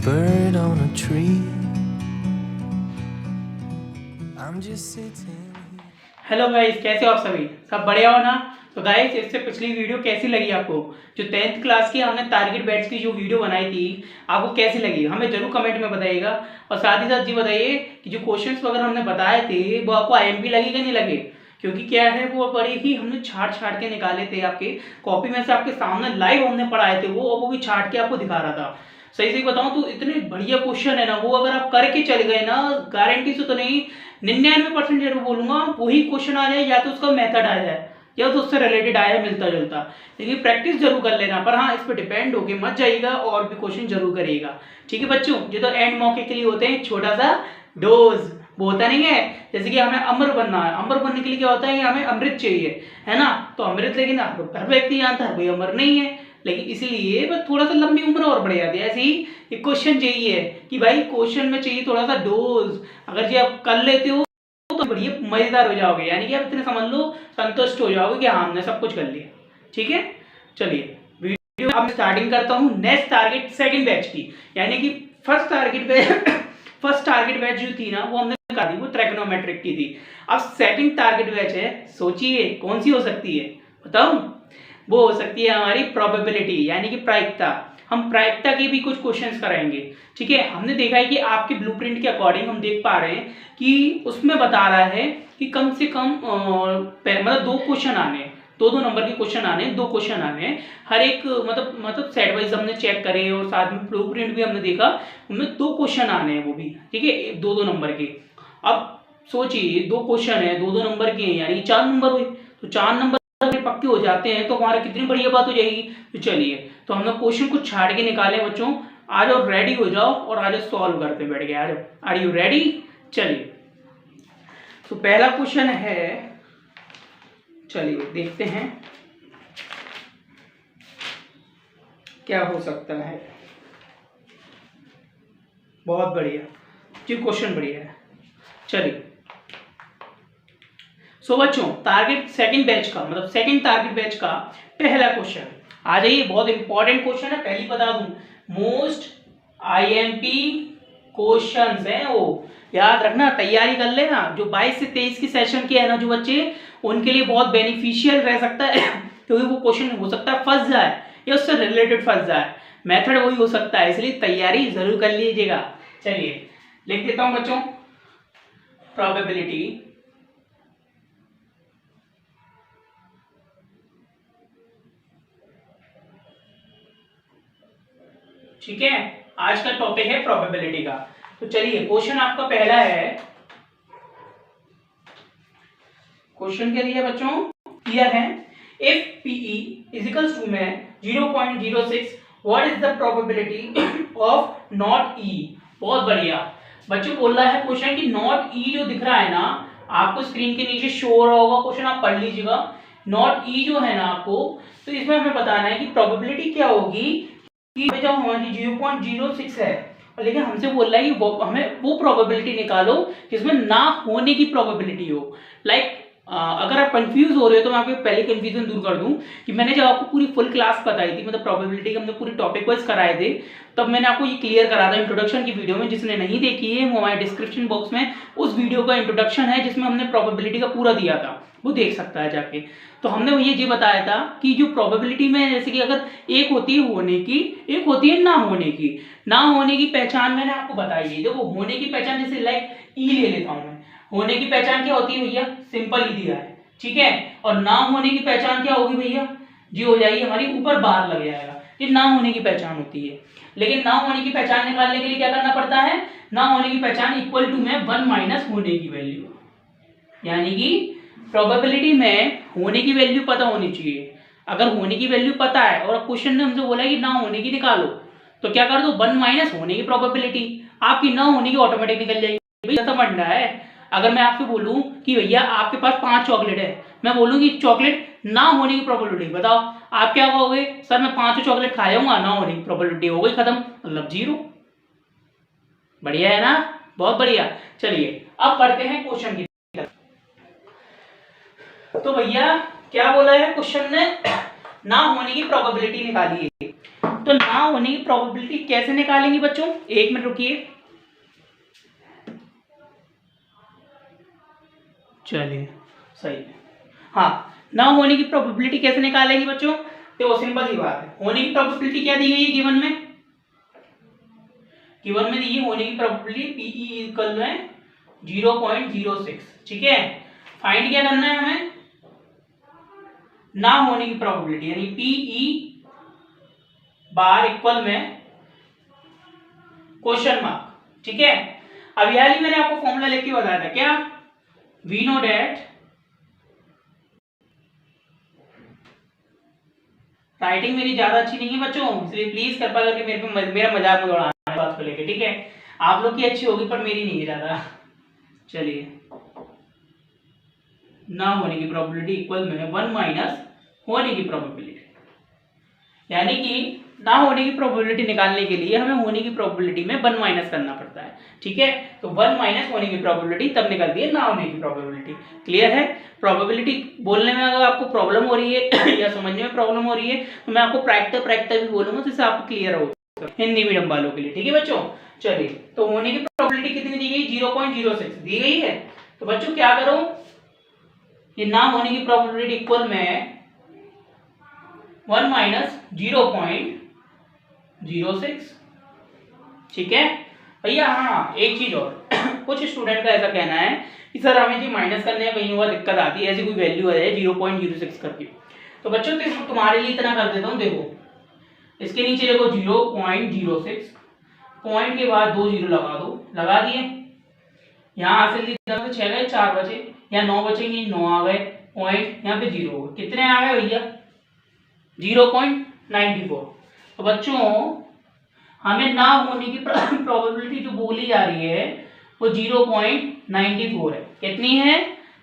bird on a tree. I'm just sitting. Hello guys, कैसे हो आप सभी? सब बढ़िया हो ना? तो गाइस, इससे पिछली वीडियो कैसी लगी आपको? जो 10th क्लास की हमने टारगेट बैच की जो वीडियो बनाई थी, आपको कैसी लगी हमें जरूर कमेंट में बताइएगा। और साथ ही साथ ये बताइए कि जो क्वेश्चंस वगैरह हमने बताए थे वो आपको आईएमपी लगे कि नहीं लगे, क्योंकि क्या है वो बड़े ही हमने छाट के निकाले थे, आपके कॉपी में से आपके सामने लाइव हमने पढ़ाए थे वो भी छाट के आपको दिखा रहा था। सही से बताऊं तो इतने बढ़िया क्वेश्चन है ना, वो अगर आप करके चले गए ना, गारंटी से तो नहीं 99% जरूर बोलूंगा वही क्वेश्चन आ जाए, या तो उसका मेथड आ जाए या तो उससे रिलेटेड आया मिलता जुलता। लेकिन प्रैक्टिस जरूर कर लेना, पर हाँ इस पर डिपेंड होके मत जाइएगा और भी क्वेश्चन जरूर करिएगा। ठीक है बच्चों, ये तो एंड मौके के लिए होते हैं, छोटा सा डोज वो होता नहीं है। जैसे कि हमें अमर बनना है, अमर बनने के लिए क्या होता है, हमें अमृत चाहिए, है ना? तो अमृत लेकिन हर व्यक्ति जानता है कोई अमर नहीं है, लेकिन इसीलिए बस थोड़ा सा लंबी उम्र और बढ़ जाती है। ऐसे ही एक क्वेश्चन चाहिए कि भाई क्वेश्चन में चाहिए थोड़ा सा डोज, अगर ये आप कर लेते हो तो बढ़िया मजेदार हो जाओगे, यानी कि आप इतने समझ लो संतुष्ट हो जाओगे कि हाँ हमने सब कुछ कर लिया। ठीक है, चलिए वीडियो अब स्टार्टिंग करता हूँ नेक्स्ट टारगेट सेकंड बैच की, यानी कि फर्स्ट टारगेट बैच जो थी ना वो हमने कर दी, वो ट्रिग्नोमेट्रिक की थी। अब सेकंड टारगेट बैच है, सोचिए कौन सी हो सकती है, बताऊं? वो हो सकती है हमारी प्रोबेबिलिटी, यानी कि प्रायिकता। हम प्रायिकता के भी कुछ क्वेश्चंस कराएंगे। ठीक है, हमने देखा है कि आपके ब्लूप्रिंट के अकॉर्डिंग हम देख पा रहे हैं कि उसमें बता रहा है कि कम से कम मतलब 2 क्वेश्चन आने, 2 नंबर के क्वेश्चन आने, 2 क्वेश्चन आने हर एक, मतलब सेट वाइज हमने चेक करे और साथ में ब्लूप्रिंट भी हमने देखा, उनमें 2 क्वेश्चन आने हैं वो भी। ठीक है, 2 नंबर के। अब सोचिए 2 क्वेश्चन है, 2 नंबर के हैं, यानी 4 नंबर हुए, तो 4 नंबर अगर पक्के हो जाते हैं तो हमारा कितनी बढ़िया बात हो जाएगी। तो चलिए, तो हमने क्वेश्चन कुछ छाड़ के निकाले बच्चों, आ जाओ रेडी हो जाओ और आ जाओ सॉल्व करते बैठ गए, आ जाओ। Are you ready? चलिए, तो पहला क्वेश्चन है, चलिए देखते हैं क्या हो सकता है। बहुत बढ़िया जी, क्वेश्चन बढ़िया है। चलिए, सो बच्चों टारगेट सेकंड बैच का, मतलब सेकंड टारगेट बैच का पहला क्वेश्चन आ जाइए। बहुत इंपॉर्टेंट क्वेश्चन है, पहली बता दूं, मोस्ट आईएमपी क्वेश्चंस हैं वो, याद रखना, तैयारी कर लेना। जो 22 से 23 के सेशन के है ना जो बच्चे, उनके लिए बहुत बेनिफिशियल रह सकता है क्योंकि वो क्वेश्चन हो सकता है फंस जाए या उससे रिलेटेड फंस जाए, मेथड वही हो सकता है, इसलिए तैयारी जरूर कर लीजिएगा। चलिए लिख देता हूं बच्चों, प्रोबेबिलिटी ठीक है, आज का टॉपिक है प्रोबेबिलिटी का। तो चलिए क्वेश्चन आपका पहला है, क्वेश्चन क्या दिया बच्चों, क्लियर है? If PE is equals to में 0.06, what is the probability of not E? बहुत बढ़िया बच्चों, बोल रहा है क्वेश्चन कि नॉट E जो दिख रहा है ना आपको स्क्रीन के नीचे शो हो रहा होगा, क्वेश्चन आप पढ़ लीजिएगा। नॉट E जो है ना आपको, तो इसमें हमें बताना है कि प्रोबेबिलिटी क्या होगी कि जब हमारी 0.06 है, लेकिन हमसे बोल रहा है कि हमें वो प्रोबेबिलिटी निकालो जिसमें ना होने की प्रोबेबिलिटी हो। लाइक अगर आप कंफ्यूज हो रहे हो तो मैं आपको पहले कंफ्यूजन दूर कर दूं कि मैंने जब आपको पूरी फुल क्लास बताई थी, मतलब प्रोबेबिलिटी के हमने पूरे टॉपिक वाइज कराए थे, तब मैंने आपको ये क्लियर करा था इंट्रोडक्शन की वीडियो में। जिसने नहीं देखी है वो हमारे डिस्क्रिप्शन बॉक्स में उस वीडियो का इंट्रोडक्शन है जिसमें हमने प्रोबेबिलिटी का पूरा दिया था, वो देख सकता है जाके। तो हमने ये बताया था कि जो प्रोबेबिलिटी में, जैसे कि अगर एक होती है होने की, एक होती है ना होने की। ना होने की पहचान मैंने आपको बताई है, देखो होने की पहचान जैसे लाइक ई ले लेता हूं मैं, होने की पहचान क्या होती है भैया, सिंपल ही दिया है, ठीक है। और ना होने की पहचान क्या होगी भैया जी, हो जाएगी हमारी ऊपर बार लग जाएगा, ये ना होने की पहचान होती है। लेकिन ना होने की पहचान निकालने के लिए क्या करना पड़ता है, ना होने की पहचान इक्वल टू में 1 माइनस होने की वैल्यू, यानी कि प्रोबेबिलिटी में होने की वैल्यू पता होनी चाहिए। अगर होने की वैल्यू पता है और क्वेश्चन ने हमसे बोला कि ना होने की निकालो, तो क्या कर दो, 1 माइनस होने की प्रोबेबिलिटी, आपकी ना होने की ऑटोमेटिक निकल जाएगी। भैया समझना है, अगर मैं आपसे बोलूं कि भैया आपके पास 5 चॉकलेट है, मैं बोलूं कि चॉकलेट ना होने की प्रोबेबिलिटी बताओ, आप क्या कहोगे, सर मैं 5 चॉकलेट खा जाऊंगा, ना होने की प्रोबेबिलिटी हो गई खत्म, मतलब 0। बढ़िया है ना, बहुत बढ़िया। चलिए अब पढ़ते हैं क्वेश्चन की। तो भैया क्या बोला है क्वेश्चन ने, ना होने की प्रोबेबिलिटी निकाली है। तो ना होने की प्रोबेबिलिटी कैसे निकालेंगे बच्चों, 1 मिनट रुकिए। चलिए सही है। हाँ, ना होने की प्रोबेबिलिटी कैसे निकालेंगे बच्चों, तो सिंपल सी बात है। होने की प्रोबेबिलिटी क्या दी गई है गिवन में, गिवन में दी है होने की प्रोबेबिलिटी पीई इक्वल है 0.06। ठीक है, फाइंड क्या करना है हमें, ना होने की प्रोबेबिलिटी यानी पीई बार इक्वल में क्वेश्चन मार्क। ठीक है, अब यार ही मैंने आपको फॉर्मूला लिख के बताया था क्या, वी नो डेट, राइटिंग मेरी ज्यादा अच्छी नहीं है बच्चों, इसलिए प्लीज कृपा करके मेरा मजाक मत उड़ाना बात को लेके। ठीक है, आप लोग की अच्छी होगी पर मेरी नहीं है ज्यादा। चलिए, ना होने की प्रोबेबिलिटी इक्वल में 1 माइनस होने की प्रोबेबिलिटी, यानी कि ना होने की प्रोबेबिलिटी निकालने के लिए हमें होने की प्रोबेबिलिटी में 1 माइनस करना पड़ता है। ठीक है, तो 1 माइनस होने की प्रोबेबिलिटी तब निकलती है ना होने की प्रोबेबिलिटी। क्लियर है, प्रोबेबिलिटी बोलने में अगर आपको प्रॉब्लम हो रही है या समझने में प्रॉब्लम हो रही है तो मैं आपको प्रायिकता भी बोलूंगा जिससे आपको क्लियर हो हिंदी मीडियम वालों के लिए। ठीक है बच्चों, चलिए, तो होने की प्रोबेबिलिटी कितनी दी गई, 0.06 दी गई है। तो बच्चों क्या करो, ये ना होने की प्रोबेबिलिटी इक्वल में 1 माइनस 0.06। ठीक है भैया। हाँ, एक चीज और कुछ स्टूडेंट का ऐसा कहना है कि सर हमें जी माइनस करने में कहीं हुआ दिक्कत आती है, ऐसी कोई वैल्यू है 0.06 करके। तो बच्चों तुम्हारे लिए इतना कर देता हूँ, देखो इसके नीचे देखो 0.06, पॉइंट के बाद 2 जीरो लगा दो, लगा दिए। यहाँ से 6 गए, 4 बचे, यहाँ 9 बचेंगे, 9 आ गए, पॉइंट यहाँ पे 0 हो गए, कितने आ गए भैया 0.94। तो बच्चों हमें ना होने की प्रोबेबिलिटी जो बोली जा रही है वो 0.94 है। कितनी है,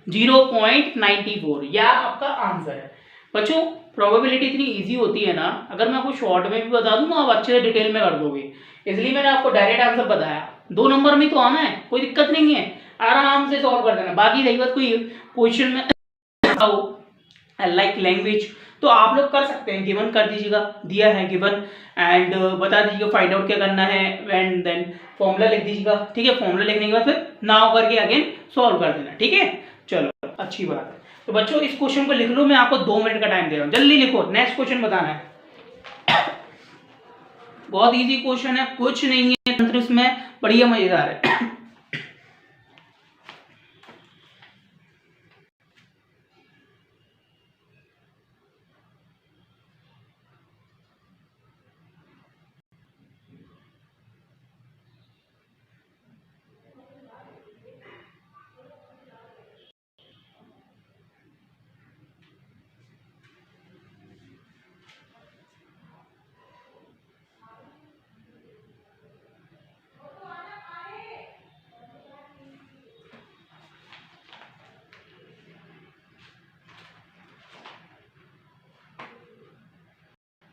0.94, या आपका आंसर है। बच्चों प्रोबेबिलिटी इतनी इजी होती है ना, अगर मैं आपको शॉर्ट में भी बता दूं आप अच्छे से डिटेल में कर दोगे, इसलिए मैंने आपको डायरेक्ट आंसर बताया। 2 नंबर में तो आना है, कोई दिक्कत नहीं है, आराम से सॉल्व कर देना। बाकी रही बात कोई क्वेश्चन में लाइक लैंग्वेज तो आप लोग कर सकते हैं, गिवन कर दीजिएगा, दिया है गिवन, एंड बता दीजिएगा फाइंड आउट क्या करना है, एंड देन फॉर्मूला लिख दीजिएगा। ठीक है, फॉर्मूला लिखने के बाद फिर नाउ करके अगेन सॉल्व कर देना। ठीक है, चलो अच्छी बात है। तो बच्चों इस क्वेश्चन को लिख लो, मैं आपको 2 मिनट का टाइम दे रहा हूँ, जल्दी लिखो, नेक्स्ट क्वेश्चन बताना है। बहुत इजी क्वेश्चन है, कुछ नहीं है तंत्र इसमें, बढ़िया मजेदार है।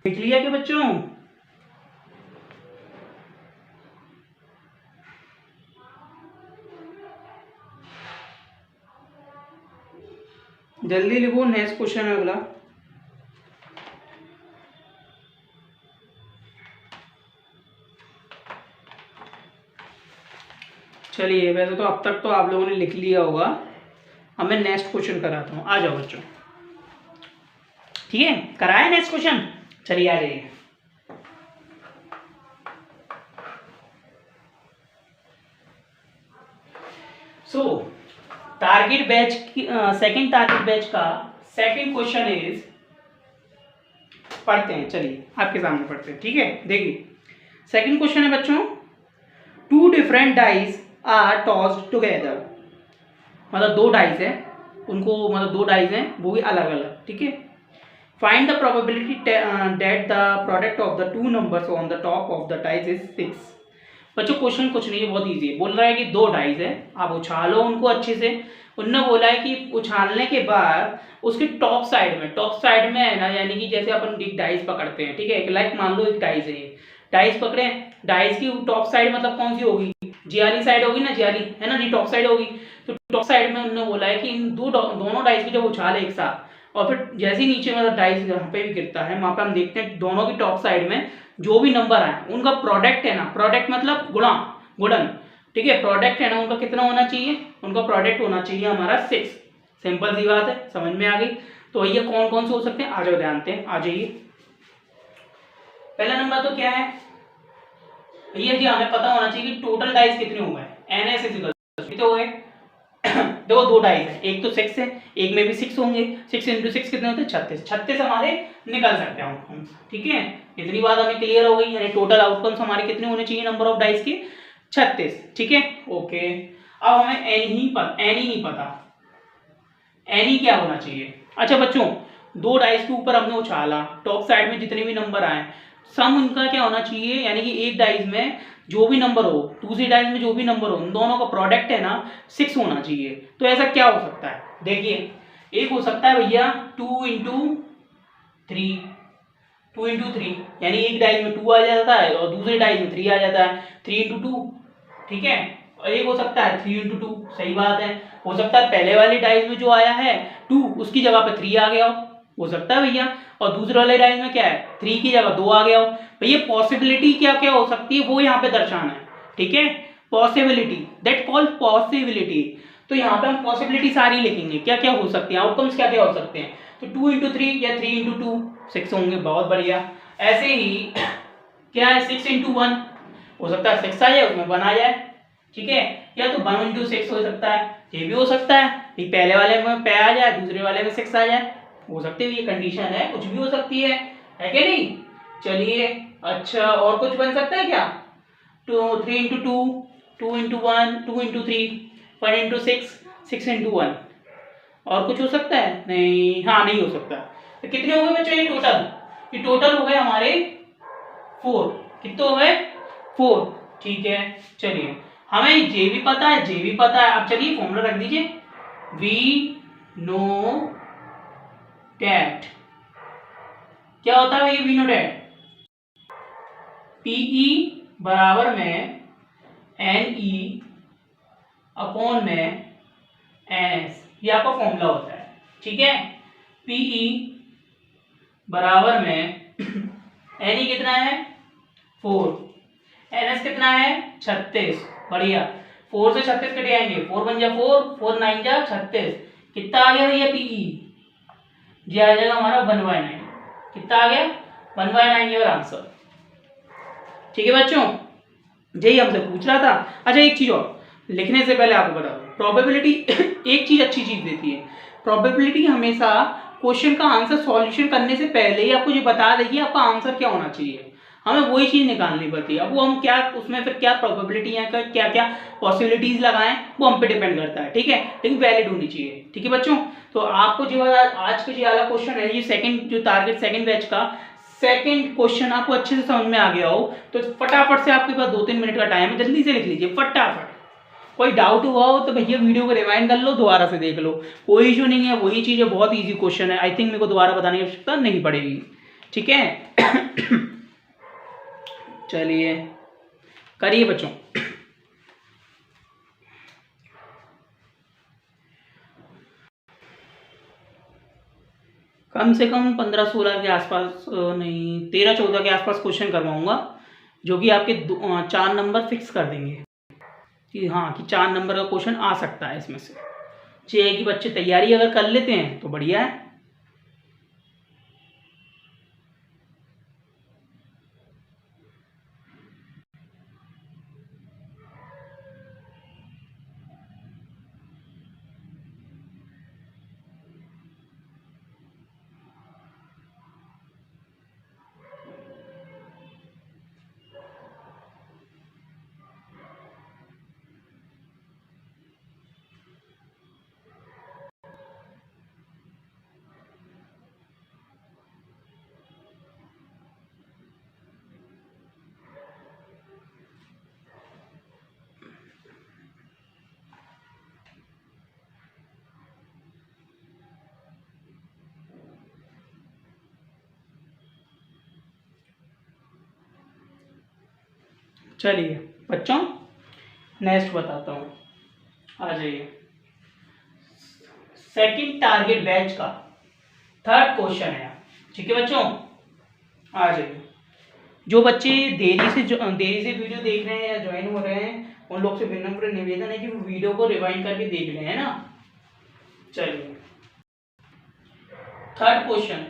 लिख लिया क्या बच्चों, जल्दी लिखो, नेक्स्ट क्वेश्चन है अगला। चलिए, वैसे तो अब तक तो आप लोगों ने लिख लिया होगा, अब मैं नेक्स्ट क्वेश्चन कराता हूँ, आ जाओ बच्चों। ठीक है, कराए नेक्स्ट क्वेश्चन, चलिए आ जाइए। सो टारगेट बैच की सेकंड टारगेट बैच का सेकंड क्वेश्चन इज, पढ़ते हैं, चलिए आपके सामने पढ़ते हैं। ठीक है, देखिए सेकंड क्वेश्चन है बच्चों, 2 different dice are tossed together, मतलब 2 डाइस है उनको, मतलब 2 डाइस हैं वो भी अलग अलग। ठीक है, find the probability that the product of the 2 numbers on the top of the dice is 6। बच्चों क्वेश्चन कुछ नहीं है, बहुत इजी है। बोल रहा है कि 2 डाइस है, आप उछालो उनको अच्छे से। उनने बोला है कि उछालने के बाद उसकी टॉप साइड में है ना, यानी कि जैसे अपन एक डाइस पकड़ते हैं, ठीक है, लाइक मान लो एक डाइस है, डाइस पकड़े, डाइस की टॉप साइड मतलब कौन सी होगी, जियाली साइड होगी ना, जियाली है ना जी, टॉप साइड होगी। तो टॉप साइड में उन्होंने बोला है कि इन दोनों डाइस की जब उछाल एक साथ, और फिर जैसे ही नीचे मतलब डाइस यहाँ पे भी गिरता है, वहाँ पे हम देखते हैं दोनों की टॉप साइड में जो भी नंबर आए उनका प्रोडक्ट है ना, प्रोडक्ट मतलब गुणन, ठीक है, प्रोडक्ट है ना उनका कितना होना चाहिए, उनका प्रोडक्ट होना चाहिए हमारा 6। सिंपल सी बात है, समझ में आ गई। तो ये कौन कौन से हो सकते हैं, आ जाओ ध्यानते हैं, आ जाइए। पहला नंबर तो क्या है भैया जी, हमें पता होना चाहिए कि टोटल डाइस कितने हुए हैं, NS कितने हुए देखो 2 डाइस है, एक तो 6 है, एक में भी 6 होंगे, 6 × 6 कितने होते हैं 36, 36 हमारे निकल सकते हैं हम, ठीक है। इतनी बात हमें क्लियर हो गई, यानी टोटल आउटकम्स हमारे कितने होने चाहिए नंबर ऑफ डाइस के 36, ठीक है, ओके। अब हमें एन ही नहीं पता, एनी क्या होना चाहिए। अच्छा बच्चों, 2 डाइस के ऊपर हमने उछाला, टॉप साइड में जितने भी नंबर आए सम उनका क्या होना चाहिए, यानी कि एक डाइस में जो भी नंबर हो, दूसरी डाइस में जो भी नंबर हो, उन दोनों का प्रोडक्ट है ना 6 होना चाहिए। तो ऐसा क्या हो सकता है, देखिए एक हो सकता है भैया 2 × 3, 2 × 3, यानी एक डाइस में 2 आ जाता है और दूसरे डाइस में 3 आ जाता है, 3 × 2, ठीक है। और एक हो सकता है 3 × 2, सही बात है। हो सकता है पहले वाले डाइस में जो आया है 2 उसकी जगह पे 3 आ गया हो सकता है भैया, और दूसरे वाले डाइस में क्या है 3 की जगह 2 आ गया हो भैया। पॉसिबिलिटी क्या क्या हो सकती है वो यहाँ पे दर्शाना है, ठीक है, पॉसिबिलिटी, दैट कॉल्ड पॉसिबिलिटी। तो यहाँ पे हम पॉसिबिलिटी सारी लिखेंगे, क्या क्या हो सकती है, आउटकम्स क्या क्या हो सकते हैं। तो 2 × 3 या 3 × 2 6 होंगे, बहुत बढ़िया। ऐसे ही क्या है 6 × 1, हो सकता है 6 आ जाए उसमें 1 आ जाए, ठीक है, या तो 1 × 6 हो सकता है, ये भी हो सकता है कि पहले वाले में पे आ जाए दूसरे वाले में 6 आ जाए, हो सकती है, ये कंडीशन है, कुछ भी हो सकती है कि नहीं। चलिए अच्छा, और कुछ बन सकता है क्या, 3 × 2, 2 × 1, 2 × 3, 1 × 6, 6 × 1, और कुछ हो सकता है, नहीं, हाँ नहीं हो सकता। तो कितने हो गए बच्चों ये टोटल हो गए हमारे 4, कितने हो गए 4, ठीक है। चलिए हमें जे भी पता है, जे भी पता है, अब चलिए फॉर्मूला रख दीजिए, वी नो डैट, क्या होता है ये वी नो डैट, पीई बराबर में NE अपॉन में NS, ये आपका फॉर्मूला होता है, ठीक है। पीई बराबर में NE कितना है 4, NS कितना है 36, बढ़िया, 4 से 36 कट जाएंगे, 4 × 4, 4 × 9 = 36, कितना आ गया भैया पीई, ये आ जाएगा हमारा 1/9, कितना आ गया 1/9 योर आंसर, ठीक है बच्चों, यही हमसे पूछ रहा था। अच्छा एक चीज और, लिखने से पहले आपको बता दो, प्रोबेबिलिटी एक चीज अच्छी चीज देती है, प्रोबेबिलिटी हमेशा क्वेश्चन का आंसर सॉल्यूशन करने से पहले ही आपको ये बता देगी आपका आंसर क्या होना चाहिए, हमें वही चीज निकालनी पड़ती है। अब वो हम क्या उसमें फिर क्या प्रोबेबिलिटी है, क्या क्या पॉसिबिलिटीज लगाएं, वो हम पे डिपेंड करता है, ठीक है, लेकिन वैलिड होनी चाहिए, ठीक है बच्चों। तो आपको जो आज के जो वाला क्वेश्चन है, ये सेकंड जो टारगेट सेकंड बैच का सेकंड क्वेश्चन आपको अच्छे से समझ में आ गया हो तो फटाफट से, आपके पास 2-3 मिनट का टाइम है, जल्दी से लिख लीजिए फटाफट। कोई डाउट हुआ हो तो भैया वीडियो को रिवाइंड कर लो, दोबारा से देख लो, कोई इशू नहीं है, वही चीज़ है, बहुत इजी क्वेश्चन है, आई थिंक मेरे को दोबारा बताने की आवश्यकता नहीं पड़ेगी, ठीक है। चलिए करिए बच्चों। कम से कम 15-16 के आसपास, नहीं 13-14 के आसपास क्वेश्चन करवाऊंगा, जो कि आपके 4 नंबर फिक्स कर देंगे कि हाँ कि 4 नंबर का क्वेश्चन आ सकता है इसमें से। चाहिए कि बच्चे तैयारी अगर कर लेते हैं तो बढ़िया है। चलिए बच्चों नेक्स्ट बताता हूँ, आ जाइए। सेकंड टारगेट बैच का 3rd क्वेश्चन है, ठीक है बच्चों, आ जाइए। जो बच्चे देरी से वीडियो देख रहे हैं या ज्वाइन हो रहे हैं उन लोग से विनम्र निवेदन है कि वो वीडियो को रिवाइंड करके देख लें, है ना। चलिए थर्ड क्वेश्चन,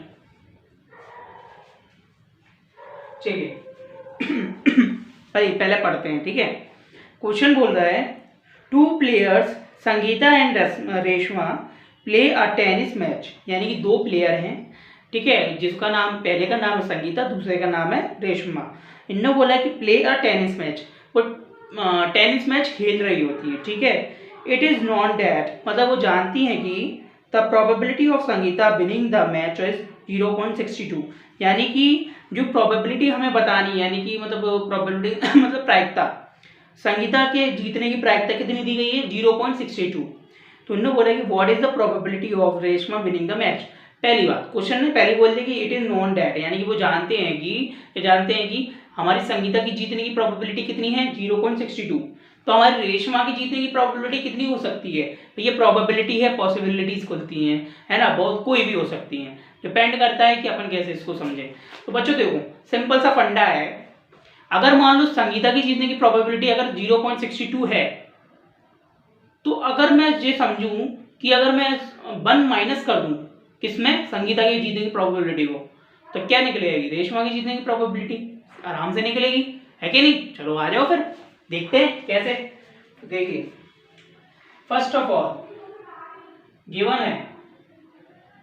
चलिए पहले पढ़ते हैं, ठीक है। क्वेश्चन बोल रहा है, two players Sangeeta and Reshma play a tennis match, यानी कि दो प्लेयर हैं, ठीक है, जिसका नाम, पहले का नाम है संगीता, दूसरे का नाम है रेशमा। इन्होंने बोला कि प्ले अ टेनिस मैच, वो टेनिस मैच खेल रही होती है, ठीक है। इट इज़ नॉट दैट, मतलब वो जानती हैं कि the probability of Sangeeta winning the match is 0.62, यानी कि जो प्रोबेबिलिटी हमें बतानी है, यानी कि मतलब प्रोबेबिलिटी मतलब प्रायिकता, संगीता के जीतने की प्रायिकता कितनी दी गई है, 0.62। तो इन्होंने बोला कि what is the probability of Reshma winning the match. पहली बात, क्वेश्चन ने पहले बोल दिया कि इट इज नॉन डैट, यानी कि वो जानते हैं कि हमारी संगीता की जीतने की प्रोबेबिलिटी कितनी है, 0.62। तो हमारी रेशमा की जीतने की प्रोबेबिलिटी कितनी हो सकती है, तो ये प्रोबेबिलिटी है, पॉसिबिलिटीज खुलती हैं, है ना, बहुत कोई भी हो सकती हैं, डिपेंड करता है कि अपन कैसे इसको समझें। तो बच्चों देखो, सिंपल सा फंडा है, अगर मान लो संगीता की जीतने की प्रोबेबिलिटी अगर 0.62 है, तो अगर मैं ये समझूं कि अगर मैं 1 माइनस कर दूं किसमें, संगीता की जीतने की प्रोबेबिलिटी को, तो क्या निकलेगी, रेशमा की जीतने की प्रोबेबिलिटी आराम से निकलेगी, है कि नहीं। चलो आ जाओ फिर देखते हैं कैसे। तो देखिए, फर्स्ट ऑफ ऑल गिवन है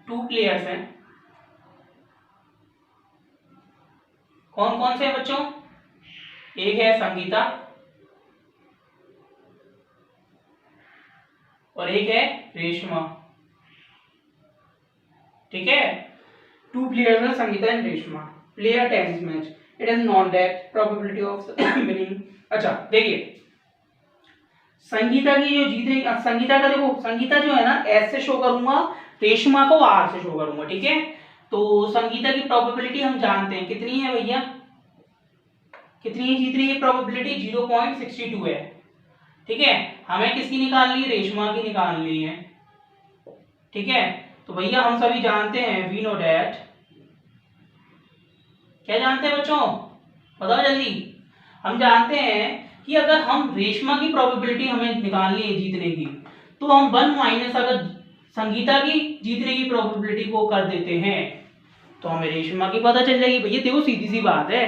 टू प्लेयर्स हैं, कौन कौन से हैं बच्चों, एक है संगीता और एक है रेशमा, ठीक है। टू प्लेयर्स हैं Sangeeta and Reshma, play a tennis match, it is not that probability of winning. अच्छा देखिए, संगीता की जो जीतने, संगीता का देखो, संगीता जो है ना एस से शो करूंगा, रेशमा को आर से शो करूंगा, ठीक है। तो संगीता की प्रोबेबिलिटी हम जानते हैं कितनी है भैया, कितनी है जीतने की प्रोबेबिलिटी, 0.62 है, ठीक है। हमें किसकी निकालनी है, रेशमा की निकालनी है, ठीक है। तो भैया हम सभी जानते हैं, वी नो डैट, क्या जानते हैं बच्चों, बताओ जल्दी। हम जानते हैं कि अगर हम रेशमा की प्रोबेबिलिटी हमें निकालनी है जीतने की, तो हम 1 माइनस अगर संगीता की जीतने की प्रोबेबिलिटी को कर देते हैं तो हमें रेशमा की पता चल जाएगी। भैया देखो सीधी सी बात है,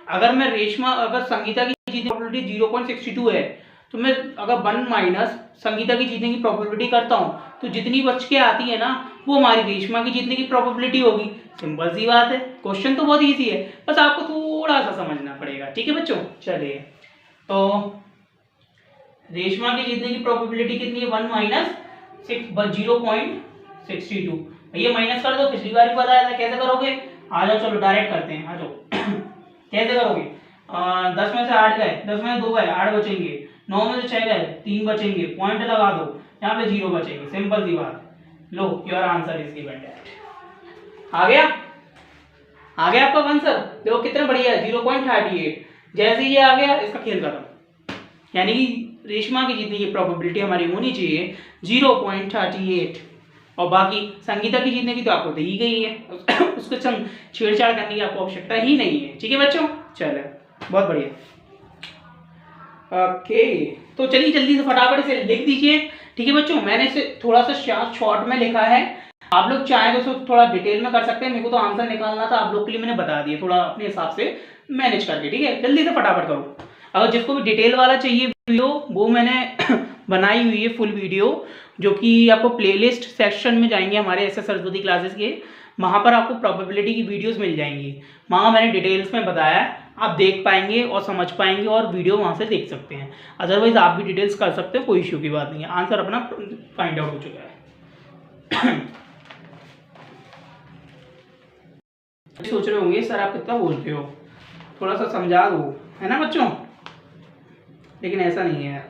अगर संगीता की जीतने की प्रोबेबिलिटी 0.62 है, तो मैं अगर 1 माइनस संगीता की जीतने की प्रोबेबिलिटी करता हूँ, तो जितनी बच के आती है ना, वो हमारी रेशमा की जीतने की प्रोबेबिलिटी होगी। सिंपल सी बात है, क्वेश्चन तो बहुत इजी है, बस आपको थोड़ा सा समझना पड़ेगा, ठीक है बच्चों। चलिए, तो रेशमा की जीतने की प्रोबेबिलिटी कितनी है, 1 माइनस 0.62। भैया माइनस कर दो, पिछली बार भी बताया था, कैसे करोगे, आ जाओ चलो डायरेक्ट करते हैं, आ जाओ कैसे करोगे, 10 में से 8 गए, 10 में से 2 गए, 8 बचेंगे, 9 में से 6 गए, 3 बचेंगे, पॉइंट लगा दो, यहाँ पे 0 बचेंगे, सिंपल सी बात। लो your answer is given that. आ गया आपका आंसर, देखो कितना बढ़िया है, 0.38। जैसे ये आ गया, इसका खेल खत्म, यानी कि रेशमा की जीतने की प्रोबेबिलिटी हमारी होनी चाहिए 0.38, और बाकी संगीता की जीतने की तो आपको दी गई है उसके संग छेड़छाड़ करने की आपको आवश्यकता ही नहीं है, ठीक है बच्चों। चलो बहुत बढ़िया, ओके। तो चलिए जल्दी से फटाफट से लिख दीजिए, ठीक है बच्चों। मैंने इसे थोड़ा सा शॉर्ट में लिखा है, आप लोग चाहें तो उसको थोड़ा डिटेल में कर सकते हैं, मेरे को तो आंसर निकालना था, आप लोग के लिए मैंने बता दिया थोड़ा अपने हिसाब से मैनेज करके, ठीक है। जल्दी से फटाफट करो, अगर जिसको भी डिटेल वाला चाहिए वीडियो, वो मैंने बनाई हुई है फुल वीडियो, जो कि आपको प्लेलिस्ट सेक्शन में जाएंगे हमारे एस एस सरस्वती क्लासेस के, वहाँ पर आपको प्रोबेबिलिटी की वीडियोस मिल जाएंगी, वहाँ मैंने डिटेल्स में बताया है, आप देख पाएंगे और समझ पाएंगे और वीडियो वहाँ से देख सकते हैं। अदरवाइज आप भी डिटेल्स कर सकते हो, कोई इश्यू की बात नहीं है, आंसर अपना फाइंड आउट हो चुका है सोच रहे होंगे सर आप कितना बोलते हो, थोड़ा सा समझा दो, है ना बच्चों, लेकिन ऐसा नहीं है,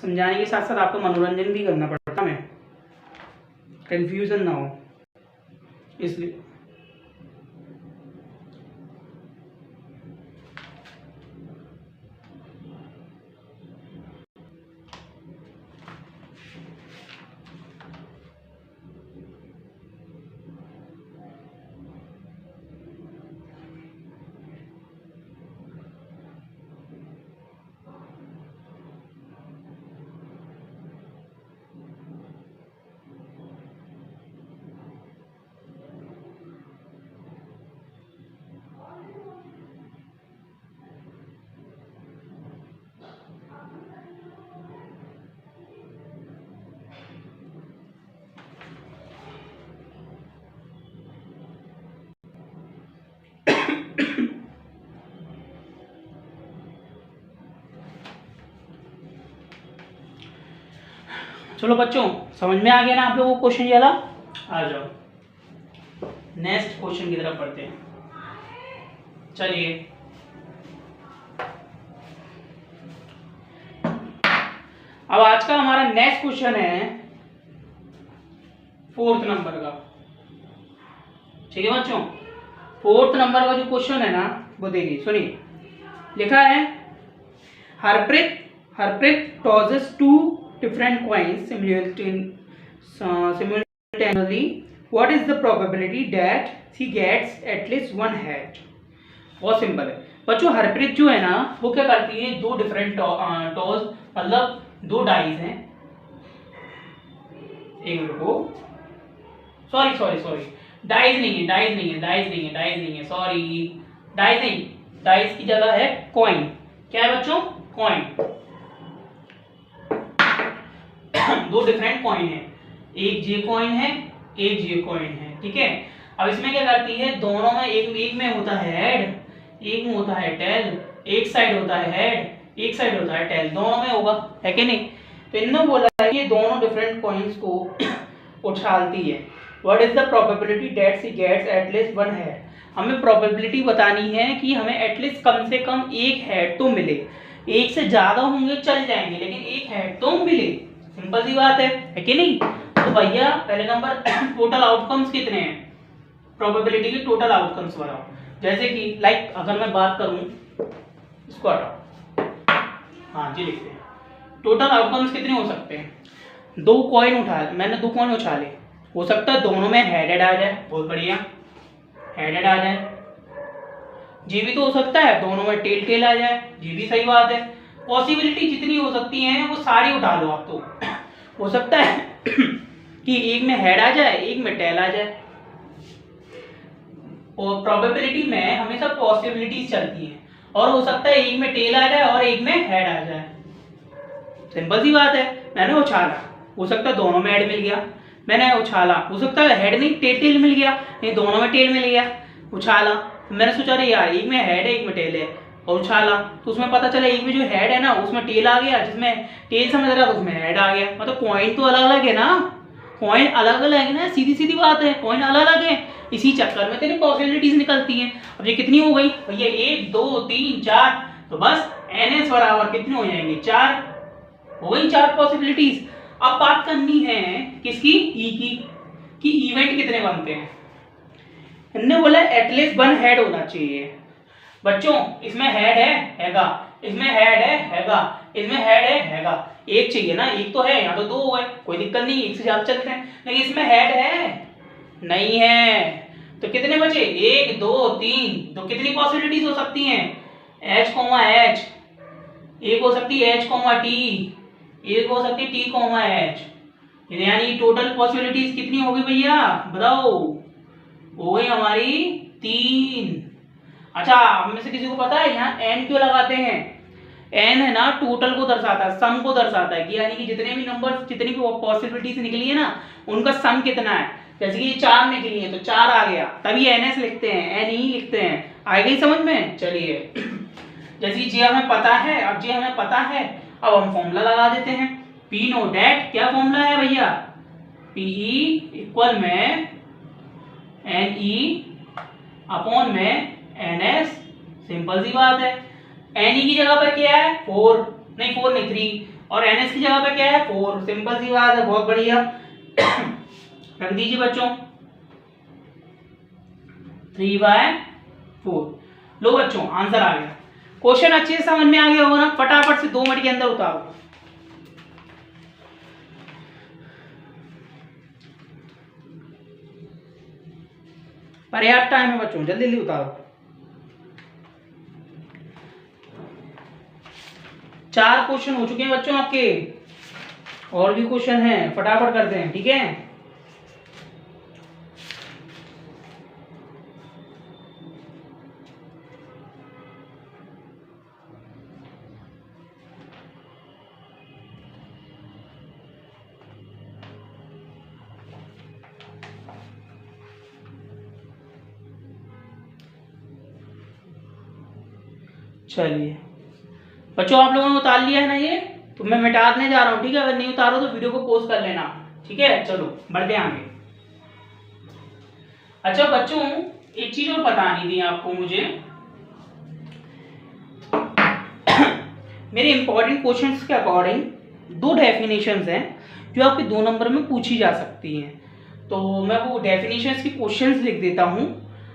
समझाने के साथ साथ आपको मनोरंजन भी करना पड़ता है, कंफ्यूजन ना हो इसलिए। चलो बच्चों, समझ में आ गया ना आप लोगों को क्वेश्चन वाला? आ जाओ नेक्स्ट क्वेश्चन की तरफ बढ़ते हैं। चलिए, अब आज का हमारा नेक्स्ट क्वेश्चन है 4th नंबर का। ठीक है बच्चों, 4th नंबर का जो क्वेश्चन है ना वो देखिए, सुनिए। लिखा है Harpreet tosses 2 different coins simultaneously. What is the probability that she gets at least one head? बहुत सिंपल है बच्चों। हरप्रीत जो है ना वो क्या करती है, 2 डिफरेंट टॉस मतलब 2 डाइस हैं। एक मिनट को, सॉरी डाइस नहीं है, डाइस नहीं है, सॉरी डाइस नहीं, डाइस की जगह है कॉइन। क्या है बच्चों? कॉइन। 2 डिफरेंट कॉइन है, एक जे कॉइन है, एक जे कॉइन है। ठीक है, अब इसमें क्या करती है, दोनों में एक में होता है हेड, एक में होता है टेल, एक साइड होता है हेड, एक साइड होता है टेल, दोनों में होगा, है कि नहीं? तो इन्होंने बोला है कि दोनों डिफरेंट कॉइन्स को उछालती है। What is the probability that she gets at least one head? हमें प्रोबेबिलिटी बतानी है कि हमें एटलीस्ट कम से कम एक हेड तो मिले। एक से ज्यादा होंगे चल जाएंगे, लेकिन एक हेड तो मिले। सिंपल सी बात है कि नहीं? तो भैया पहले नंबर टोटल आउटकम्स कितने हैं, प्रोबेबिलिटी के टोटल आउटकम्स बनाओ। जैसे कि लाइक अगर मैं बात करूं, इसको हटाओ, हाँ जी लिखते हैं। टोटल आउटकम्स कितने हो सकते हैं? 2 कॉइन मैंने 2 कॉइन उछाले, हो सकता है दोनों में हेडेड आ जाए, बहुत बढ़िया, हेडेड आ जाए। जी भी तो हो सकता है दोनों में टेल आ जाए, जी भी सही बात है। पॉसिबिलिटी जितनी हो सकती हैं वो सारी उठा लो आप। तो हो सकता है कि एक में हेड आ जाए, एक में टेल आ जाए। और प्रोबेबिलिटी में हमेशा पॉसिबिलिटीज चलती हैं, और हो सकता है एक में टेल आ जाए और एक में हेड आ जाए। सिंपल सी बात है। मैंने उछाला, हो सकता है दोनों में हेड मिल गया। मैंने उछाला, हो सकता है हेड नहीं टेल मिल गया, नहीं दोनों में टेल मिल गया। उछाला, मैंने सोचा अरे यार एक में हेड है एक में टेल है, और उछाला तो उसमें पता चला एक में जो हेड है ना उसमें टेल आ गया, जिसमें टेल समझ रहा था उसमें हेड आ गया। मतलब कॉइन तो अलग अलग है ना, कॉइन अलग अलग है ना, सीधी सीधी बात है, कॉइन अलग अलग है। इसी चक्कर में तेरी पॉसिबिलिटीज निकलती हैं। अब ये कितनी हो गई भैया? 1 2 3 4, तो बस NS बराबर कितने हो जाएंगे? 4 हो गई, 4 पॉसिबिलिटीज। अब बात करनी है किसकी? ई की, कि इवेंट कितने बनते हैं। इन्होंने बोला एटलीस्ट 1 हेड होना चाहिए। बच्चों इसमें हेड हैगा, इसमें हेड हैगा, इसमें हेड हैगा, एक चाहिए ना, एक तो है, यहाँ तो 2 हो गए, कोई दिक्कत नहीं, एक से ज्यादा चलते हैं। लेकिन इसमें हेड है नहीं है, तो कितने बचे? 1 2 3, तो कितनी पॉसिबिलिटीज हो सकती हैं? H, एक हो सकती है H, T, एक हो सकती है T, H। यानी टोटल पॉसिबिलिटीज कितनी होगी भैया बताओ? हो गई हमारी 3। अच्छा, हम में से किसी को पता है यहाँ n क्यों लगाते हैं? n है ना टोटल को दर्शाता है, सम को दर्शाता है, कि यानी कि जितने भी नंबर, जितनी भी पॉसिबिलिटीज निकली है ना उनका सम कितना है। जैसे कि 4 निकली है तो 4 आ गया, तभी NS लिखते हैं, NE लिखते हैं। आ गई समझ में? चलिए जैसे कि जे हमें पता है, अब जे हमें पता है, अब हम फॉर्मूला लगा देते हैं। P नो डेट क्या फॉर्मूला है भैया? PE इक्वल में NE अपॉन में NS। सिंपल सी बात है। NE की जगह पर क्या है? 4 नहीं 3, और NS की जगह पर क्या है? 4। सिंपल सी बात है, बहुत बढ़िया। रख दीजिए बच्चों 3/4। लो बच्चों आंसर आ गया। क्वेश्चन अच्छे से समझ में आ गया होगा ना? फटाफट से 2 मिनट के अंदर उतारो। पर्याप्त टाइम है बच्चों, जल्दी जल्दी उतारो। 4 क्वेश्चन हो चुके हैं बच्चों आपके, और भी क्वेश्चन हैं, फटाफट करते हैं, ठीक है? चलिए बच्चों, आप लोगों ने उतार लिया है ना ये? तो मैं मिटाने जा रहा हूँ, ठीक है। अगर नहीं उतारो तो वीडियो को पॉज कर लेना, ठीक है। चलो बढ़ते हैं आगे। अच्छा बच्चों, एक चीज और बतानी थी आपको मुझे। मेरे इंपॉर्टेंट क्वेश्चंस के अकॉर्डिंग 2 डेफिनेशंस हैं जो आपके 2 नंबर में पूछी जा सकती हैं। तो मैं वो डेफिनेशंस की क्वेश्चंस लिख देता हूँ,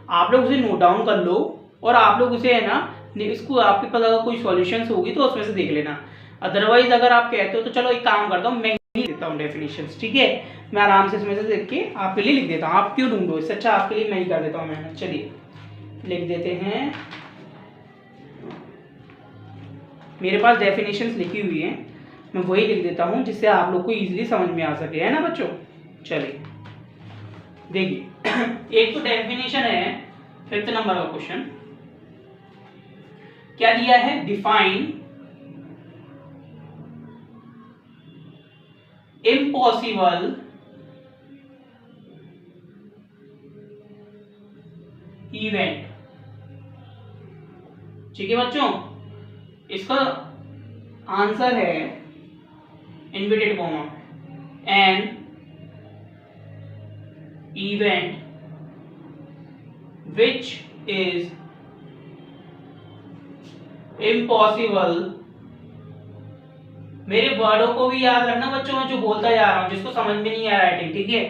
आप लोग उसे नोट डाउन कर लो और आप लोग उसे है ना, इसको आपके पास अगर कोई सॉल्यूशंस होगी तो उसमें से देख लेना। अदरवाइज अगर आप कहते हो तो चलो एक काम करता हूँ, मैं ही देता हूँ डेफिनेशंस, ठीक है। मैं आराम से इसमें से देख के आपके लिए लिख देता हूँ। आप क्यों ढूंढो, इससे अच्छा आपके लिए मैं ही कर देता हूँ मेहनत। चलिए लिख देते हैं। मेरे पास डेफिनेशंस लिखी हुई हैं, मैं वही लिख देता हूँ जिससे आप लोग को इजीली समझ में आ सके, है ना बच्चों। चलिए देखिए एक तो डेफिनेशन है 5th नंबर का क्वेश्चन। क्या दिया है? Define impossible event. ठीक है बच्चों, इसका आंसर है inverted comma N event which is impossible. मेरे वर्डों को भी याद रखना बच्चों, मैं जो बोलता जा रहा हूं, जिसको समझ में नहीं आ रहा है, ठीक है।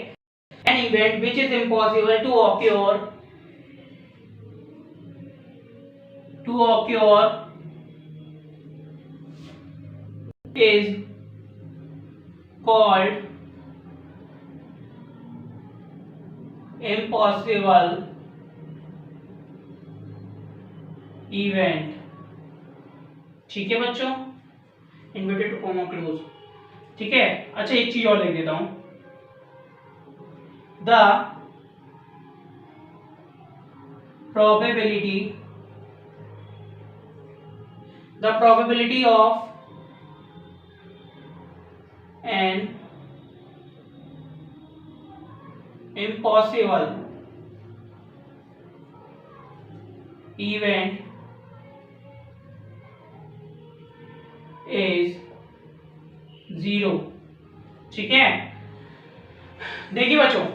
An event which is impossible to occur is called impossible event। ठीक है बच्चों, इन्वर्टेड कॉमा क्लोज, ठीक है। अच्छा एक चीज और लिख देता हूं, the probability of an impossible event is 0। ठीक है, देखिए बच्चों,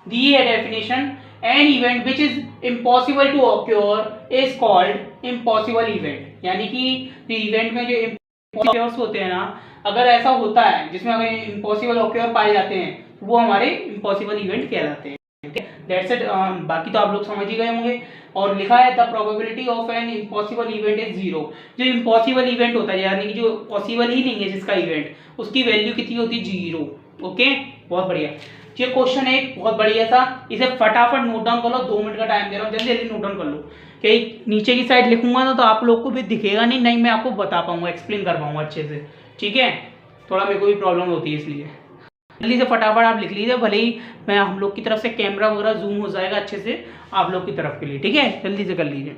दी है definition, an event which is impossible to occur is called impossible event. यानी कि इवेंट में जो इम्पॉसिबल होते हैं ना, अगर ऐसा होता है जिसमें अगर इम्पॉसिबल ऑक्योर पाए जाते हैं, वो हमारे इम्पॉसिबल इवेंट कहलाते हैं। That's it. बाकी तो आप लोग समझ ही गए होंगे। और लिखा है the probability of an impossible event is 0। जो इम्पॉसिबल इवेंट होता है, यानी कि जो पॉसिबल ही नहीं है जिसका इवेंट, उसकी वैल्यू कितनी होती है? 0। ओके, बहुत बढ़िया। ये क्वेश्चन है बहुत बढ़िया सा, इसे फटाफट नोट डाउन कर लो। 2 मिनट का टाइम दे रहा हूँ, जल्दी जल्दी नोट डाउन कर लो। कि नीचे की साइड लिखूंगा ना तो आप लोग को भी दिखेगा नहीं मैं आपको बता पाऊंगा, एक्सप्लेन कर पाऊंगा अच्छे से, ठीक है। थोड़ा मेरे को भी प्रॉब्लम होती है, इसलिए जल्दी से फटाफट आप लिख लीजिए। भले ही मैं हम लोग की तरफ से कैमरा वगैरह जूम हो जाएगा अच्छे से आप लोग की तरफ के लिए, ठीक है। जल्दी से कर लीजिए।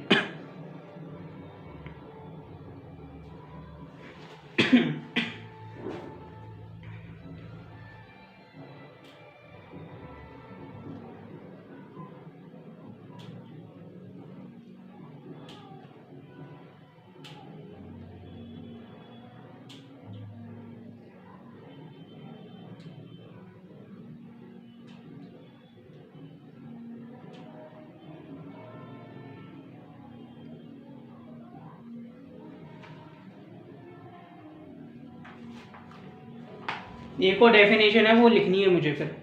एक और डेफिनेशन है, वो लिखनी है मुझे फिर।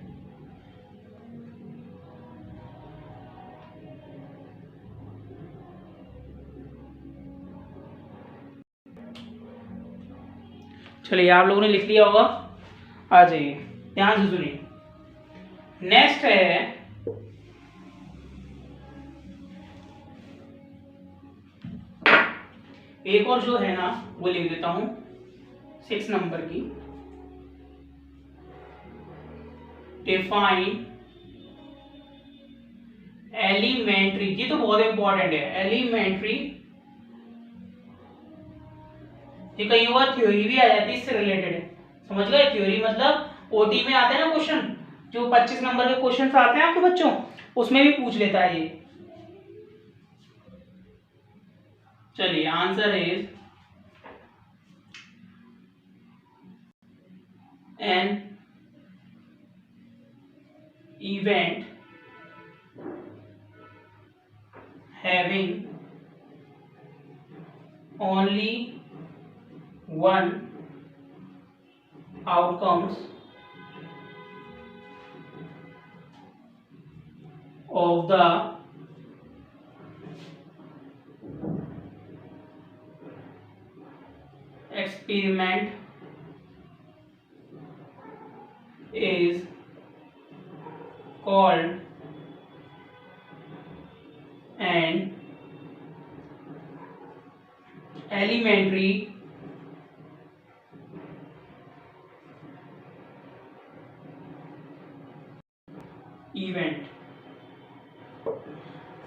चलिए आप लोगों ने लिख लिया होगा, आ जाइए ध्यान से सुनिए। नेक्स्ट है एक और जो है ना, वो लिख देता हूं 6 नंबर की। डिफाइन एलिमेंट्री, ये तो बहुत इंपॉर्टेंट है। एलिमेंट्री, ये कई बार थ्योरी भी आ जाती है इससे रिलेटेड, समझ गए। थ्योरी मतलब ओटी में आते हैं ना क्वेश्चन, जो 25 नंबर के क्वेश्चन आते हैं आपके बच्चों, उसमें भी पूछ लेता है ये। चलिए answer is an event having only one outcomes of the experiment is called an elementary event।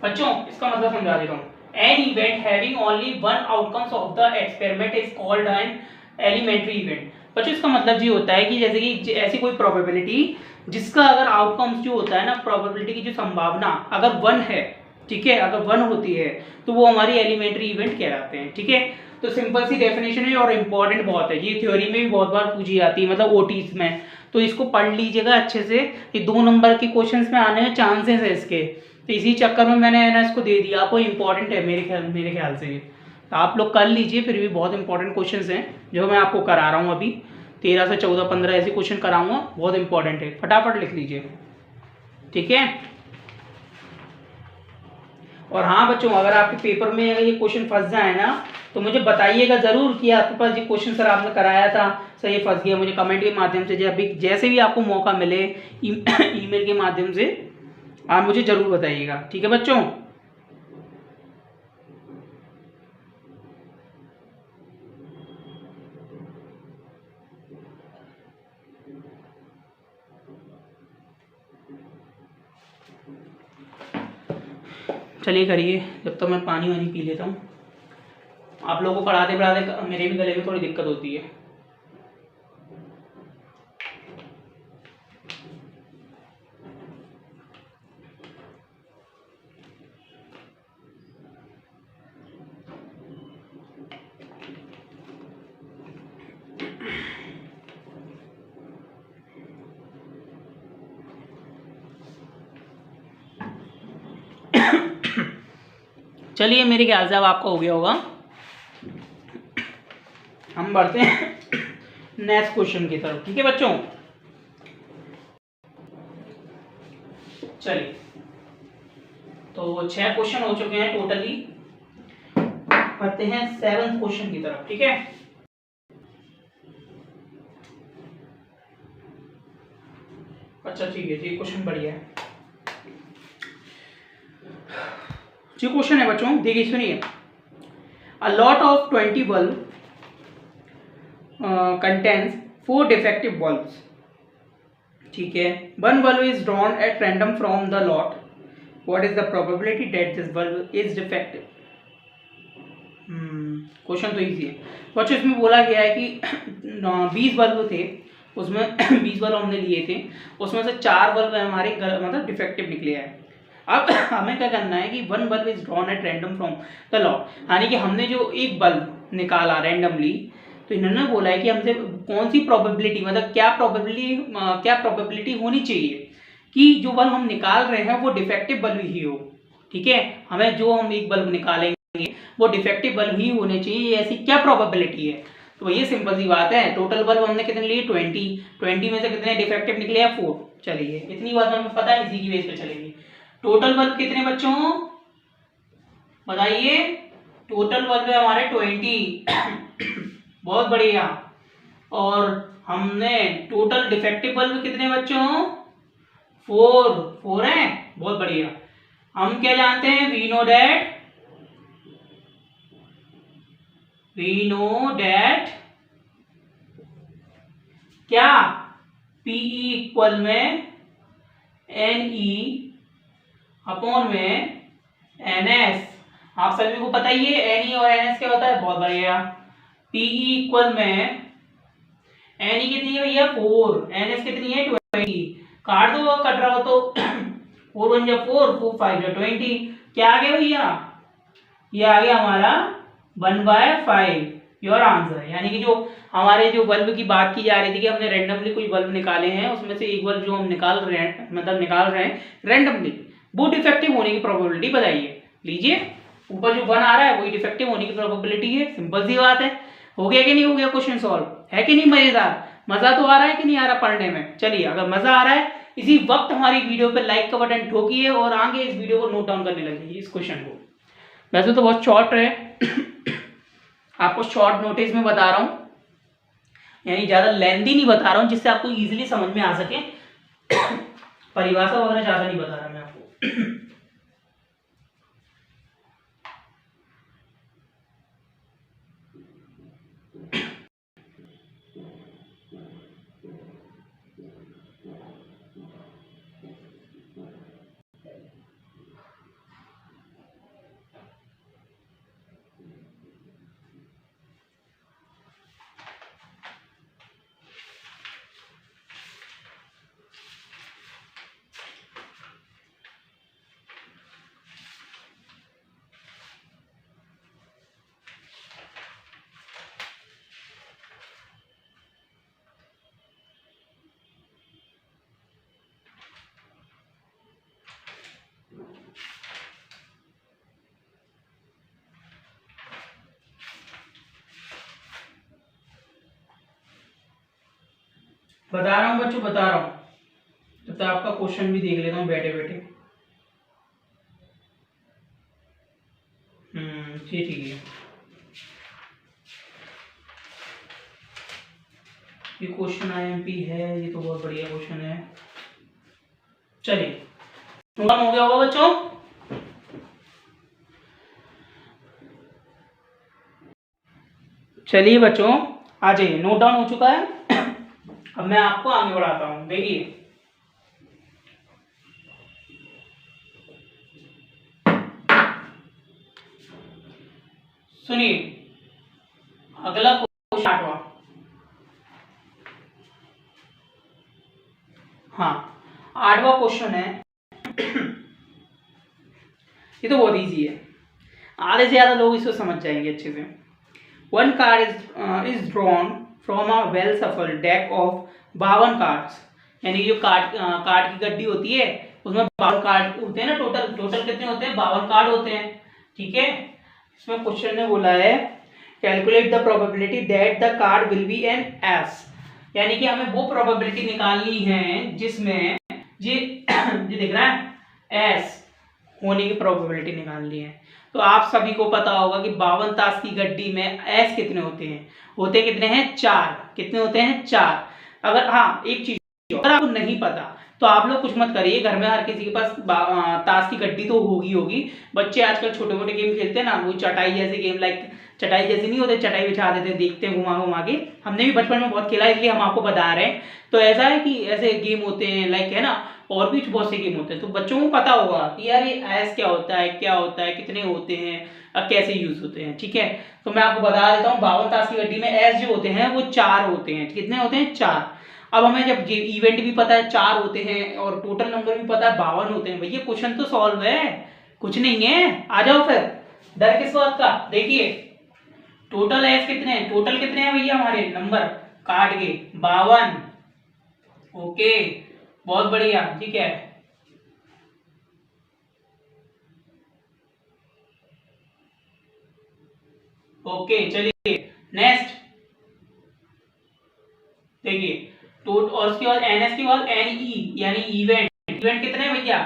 बच्चों इसका मतलब समझा देता हूँ। An event having only one outcomes of the experiment is called an elementary event. बच्चों इसका मतलब ये होता है कि जैसे कि ऐसी कोई प्रोबेबिलिटी जिसका अगर आउटकम्स जो होता है ना, प्रोबेबिलिटी की जो संभावना अगर वन है, ठीक है, अगर वन होती है तो वो हमारी एलिमेंट्री इवेंट कहलाते हैं। ठीक है, तो सिंपल सी डेफिनेशन है और इम्पॉर्टेंट बहुत है, ये थ्योरी में भी बहुत बार पूछी जाती है, मतलब ओटीज में, तो इसको पढ़ लीजिएगा अच्छे से। ये 2 नंबर के क्वेश्चंस में आने के चांसेस है इसके, तो इसी चक्कर में मैंने ना इसको दे दिया आपको। इंपॉर्टेंट है मेरे ख्याल से ये, तो आप लोग कर लीजिए। फिर भी बहुत इंपॉर्टेंट क्वेश्चंस हैं जो मैं आपको करा रहा हूँ अभी। 13 से 14 15 ऐसे क्वेश्चन कराऊंगा, बहुत इंपॉर्टेंट है, फटाफट लिख लीजिए। ठीक है, और हाँ बच्चों, अगर आपके पेपर में अगर ये क्वेश्चन फंस जाए ना तो मुझे बताइएगा जरूर कि आपके पास ये क्वेश्चन सर आपने कराया था, सर ये फंस गया। मुझे कमेंट के माध्यम से जैसे भी आपको मौका मिले ईमेल के माध्यम से आप मुझे जरूर बताइएगा। ठीक है बच्चों, चलिए करिए, जब तक मैं पानी वानी पी लेता हूँ। आप लोगों को पढ़ाते पढ़ाते मेरे भी गले में थोड़ी दिक्कत होती है। चलिए मेरे ख्याल से अब आपका हो गया होगा, हम बढ़ते हैं नेक्स्ट क्वेश्चन की तरफ। ठीक है बच्चों, चलिए तो 6 क्वेश्चन हो चुके हैं टोटली, बढ़ते हैं 7th क्वेश्चन की तरफ। ठीक है, अच्छा ठीक है जी, क्वेश्चन बढ़िया है। जो क्वेश्चन है बच्चों, देखिए सुनिए। A lot of 20 bulb contains 4 defective bulbs. ठीक है, 1 bulb is drawn at random from the lot. What is the probability that this bulb is defective? Question तो इजी है बच्चों। इसमें बोला गया है कि 20 बल्ब थे, उसमें 20 बल्ब हमने लिए थे, उसमें से 4 बल्ब हमारे मतलब डिफेक्टिव निकले हैं। अब हमें क्या करना है कि 1 bulb is drawn at random from the lot, यानी कि हमने जो एक बल्ब निकाला रैंडमली, तो इन्होंने बोला है कि हमसे कौन सी प्रोबेबिलिटी, मतलब क्या प्रोबेबिलिटी होनी चाहिए कि जो बल्ब हम निकाल रहे हैं वो डिफेक्टिव बल्ब ही हो। ठीक है, हमें जो हम एक बल्ब निकालेंगे वो डिफेक्टिव बल्ब ही होने चाहिए, ऐसी क्या प्रोबेबिलिटी है। तो ये सिंपल सी बात है, टोटल बल्ब हमने कितने लिए 20 में से कितने डिफेक्टिव निकले हैं 4। चलिए इतनी बात हमें पता है, इसी की बेस पे चलेगी। टोटल बल्ब कितने बच्चों बताइए, टोटल बल्ब है हमारे 20 बहुत बढ़िया। और हमने टोटल डिफेक्टिव बल्ब कितने बच्चों 4 हैं, बहुत बढ़िया। हम क्या जानते हैं, वी नो दैट क्या PE इक्वल में NE अपॉन में NS। आप सभी को पता ही है NE और NS क्या होता है, बहुत बढ़िया। PE इक्वल में NE कितनी है भैया 4, NS कितनी है 20। काट दो, कट रहा हो तो 4 1 4, 4 5 20। क्या आ गया भैया, ये आ गया हमारा 1/5। Your answer. यानी कि जो हमारे जो बल्ब की बात की जा रही थी कि हमने रैंडमली कोई बल्ब निकाले हैं, उसमें से एक बल्ब जो हम निकाल रहे हैं रैंडमली, वो डिफेक्टिव होने की प्रोबेबिलिटी बताइए। लीजिए, ऊपर जो 1 आ रहा है वही डिफेक्टिव होने की प्रोबेबिलिटी है। सिंपल सी बात है। हो गया कि नहीं हो गया क्वेश्चन सॉल्व? है कि नहीं मजेदार? मजा तो आ रहा है कि नहीं आ रहा पढ़ने में? चलिए, अगर मजा आ रहा है इसी वक्त हमारी वीडियो पे लाइक का बटन ठोकिए और आगे इस वीडियो को नोट डाउन करने लगिए, इस क्वेश्चन को। वैसे तो बहुत शॉर्ट है आपको शॉर्ट नोटिस में बता रहा हूं, यानी ज्यादा लेंथी नहीं बता रहा हूं, जिससे आपको इजीली समझ में आ सके। परिभाषा वगैरह ज्यादा नहीं बता रहा मैं आपको। बता रहा हूं बच्चों, बता रहा हूं। जब तक आपका क्वेश्चन भी देख लेता हूं बैठे बैठे। जी ठीक है। ये क्वेश्चन आईएमपी है, ये तो बहुत बढ़िया क्वेश्चन है। चलिए, नोट हो गया होगा बच्चों? चलिए बच्चों, आ जाइए, नोट डाउन हो चुका है। अब मैं आपको आगे बढ़ाता हूं। देखिए, सुनिए, अगला क्वेश्चन 8वां। हाँ, 8वां क्वेश्चन है। ये तो बहुत इजी है, आधे से ज्यादा लोग इसको समझ जाएंगे अच्छे से। One card is drawn from a well सफल डेक ऑफ 52 कार्ड्स। यानी जो कार्ड की गड्डी होती है उसमें 52 कार्ड होते हैं ना। टोटल टोटल कितने होते हैं? 52 कार्ड होते हैं। ठीक है। इसमें क्वेश्चन ने बोला है calculate the probability that the card will be an ace. यानी कि हमें वो प्रोबेबिलिटी निकालनी है जिसमें ये दिख रहा है एस होने की प्रोबेबिलिटी निकालनी है। तो आप सभी को पता होगा कि 52 ताश की गड्डी में एस कितने होते हैं? होते कितने हैं? 4। कितने होते हैं? 4। अगर हाँ, एक चीज अगर आपको नहीं पता तो आप लोग कुछ मत करिए, घर में हर किसी के पास ताश की गड्डी तो होगी। बच्चे आजकल छोटे मोटे गेम खेलते हैं ना, वो चटाई जैसे गेम, लाइक चटाई जैसे नहीं होते, चटाई बिछा देते हैं, देखते हैं घुमा घुमा के। हमने भी बचपन में बहुत खेला, इसलिए हम आपको बता रहे हैं। तो ऐसा है कि ऐसे गेम होते हैं, लाइक है ना, और भी बहुत से गेम होते हैं। तो बच्चों को पता होगा कि यार ये एस क्या होता है, क्या होता है, कितने होते हैं, कैसे यूज होते हैं। ठीक है, तो मैं आपको बता देता हूँ, 52 ताश की गड्डी में एस जो होते हैं वो 4 होते हैं। कितने होते हैं? 4। अब हमें जब इवेंट भी पता है 4 होते हैं और टोटल नंबर भी पता है 52 होते हैं, भैया क्वेश्चन तो सॉल्व है, कुछ नहीं है। आ जाओ फिर, डर किस बात का? देखिए, टोटल एस कितने हैं? टोटल कितने हैं भैया हमारे नंबर कार्ड के? 52। ओके, बहुत बढ़िया। ठीक है, ओके। चलिए नेक्स्ट देखिए, टोट और उसके बाद एनएस के बाद एनई यानी इवेंट। इवेंट कितने हैं भैया?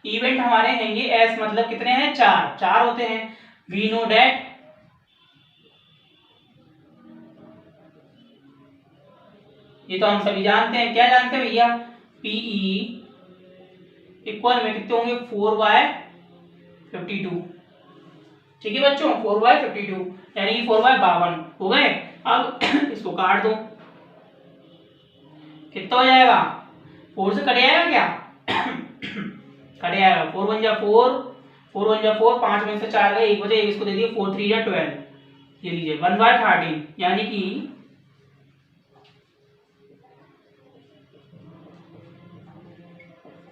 इवेंट हमारे हैंगे एस, मतलब कितने हैं? 4। 4 होते हैं। वी नो डेट ये तो हम सभी जानते हैं। क्या जानते हैं भैया? पीई इक्वल में कितने होंगे? 4/52। ठीक है बच्चों, 4/52 यानी कि 4/52 हो गए। अब इसको काट दो, कितना हो जाएगा? 4 से कट जाएगा क्या? कट जाएगा। 4 1 जा 4, 4 1 जा 4, 5 में से 4 गए, 1 बचे, इसको दे दिए 4 3 जा 12। ये लीजिए 1/13 यानी कि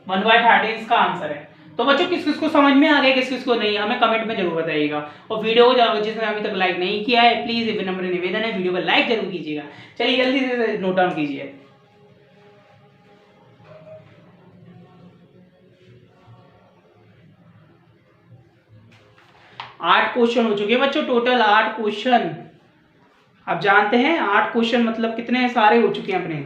1/13 इसका आंसर है। तो बच्चों किस किस को समझ में आ गया, किस किस को नहीं, हमें कमेंट में जरूर बताइएगा। और वीडियो को जिसने अभी तक लाइक नहीं किया है प्लीज विनम्र निवेदन है वीडियो को लाइक जरूर कीजिएगा। चलिए जल्दी से नोट डाउन कीजिए। 8 क्वेश्चन हो चुके हैं बच्चों, टोटल 8 क्वेश्चन। आप जानते हैं 8 क्वेश्चन मतलब कितने सारे हो चुके हैं अपने।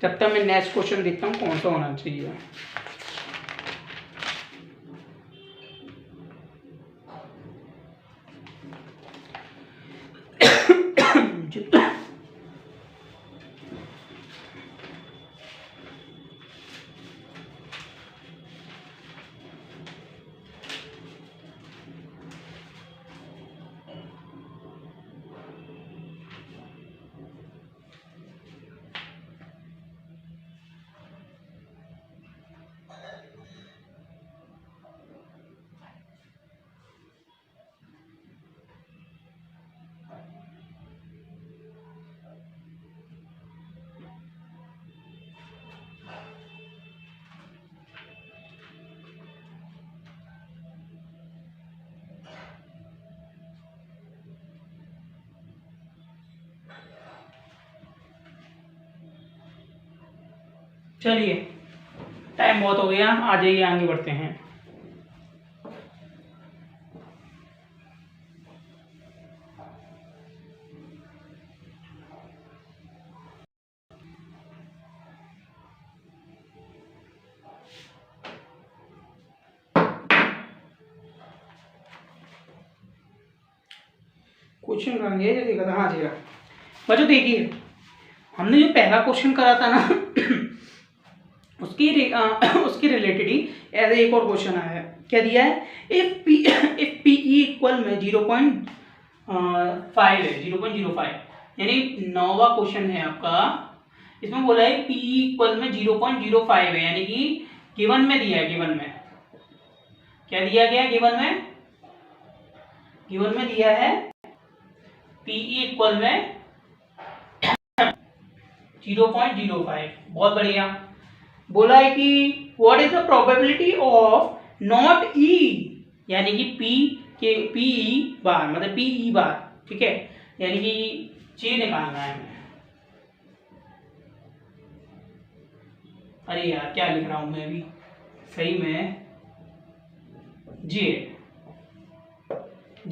जब तक मैं नेक्स्ट क्वेश्चन देखता हूँ कौन सा होना चाहिए। चलिए टाइम बहुत हो गया, आ जाइए आगे बढ़ते हैं। क्वेश्चन करेंगे जो देखा था, हाँ जी बच्चों देखिए हमने जो पहला क्वेश्चन करा था ना उसकी रिलेटेड ही ऐसे एक और क्वेश्चन आया है। क्या दिया है, इफ पी इक्वल में 0.5 है, 0.05 यानी 9वां क्वेश्चन है आपका। इसमें बोला है पी इक्वल में 0.05 है, यानी कि गिवन में दिया है, गिवन में क्या दिया गया, गिवन में दिया है पी इक्वल में 0.05। बहुत बढ़िया। बोला है कि what is the probability of not E, यानी कि पी के पी ई बार मतलब पी ई बार, ठीक है, यानी कि जे निकालना है हमें। अरे यार क्या लिख रहा हूं मैं अभी, सही में जे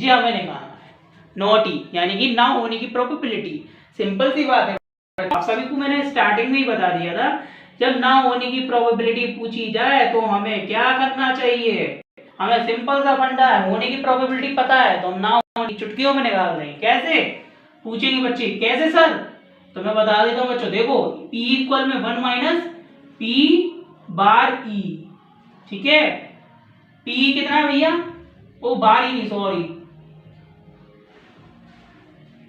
हमें निकालना है, नॉट ई यानी कि ना होने की प्रोबेबिलिटी। सिंपल सी बात है, आप सभी को मैंने स्टार्टिंग में ही बता दिया था, जब ना होने की प्रोबेबिलिटी पूछी जाए तो हमें क्या करना चाहिए। हमें सिंपल सा फंडा है, होने की प्रोबेबिलिटी पता है तो हम ना होने की चुटकियों में निकाल देंगे। कैसे पूछेंगे बच्चे, कैसे सर, तो मैं बता देता हूँ बच्चों। देखो P इक्वल में 1 माइनस पी बार ई, ठीक है। P कितना है भैया, वो बार ही नहीं, सॉरी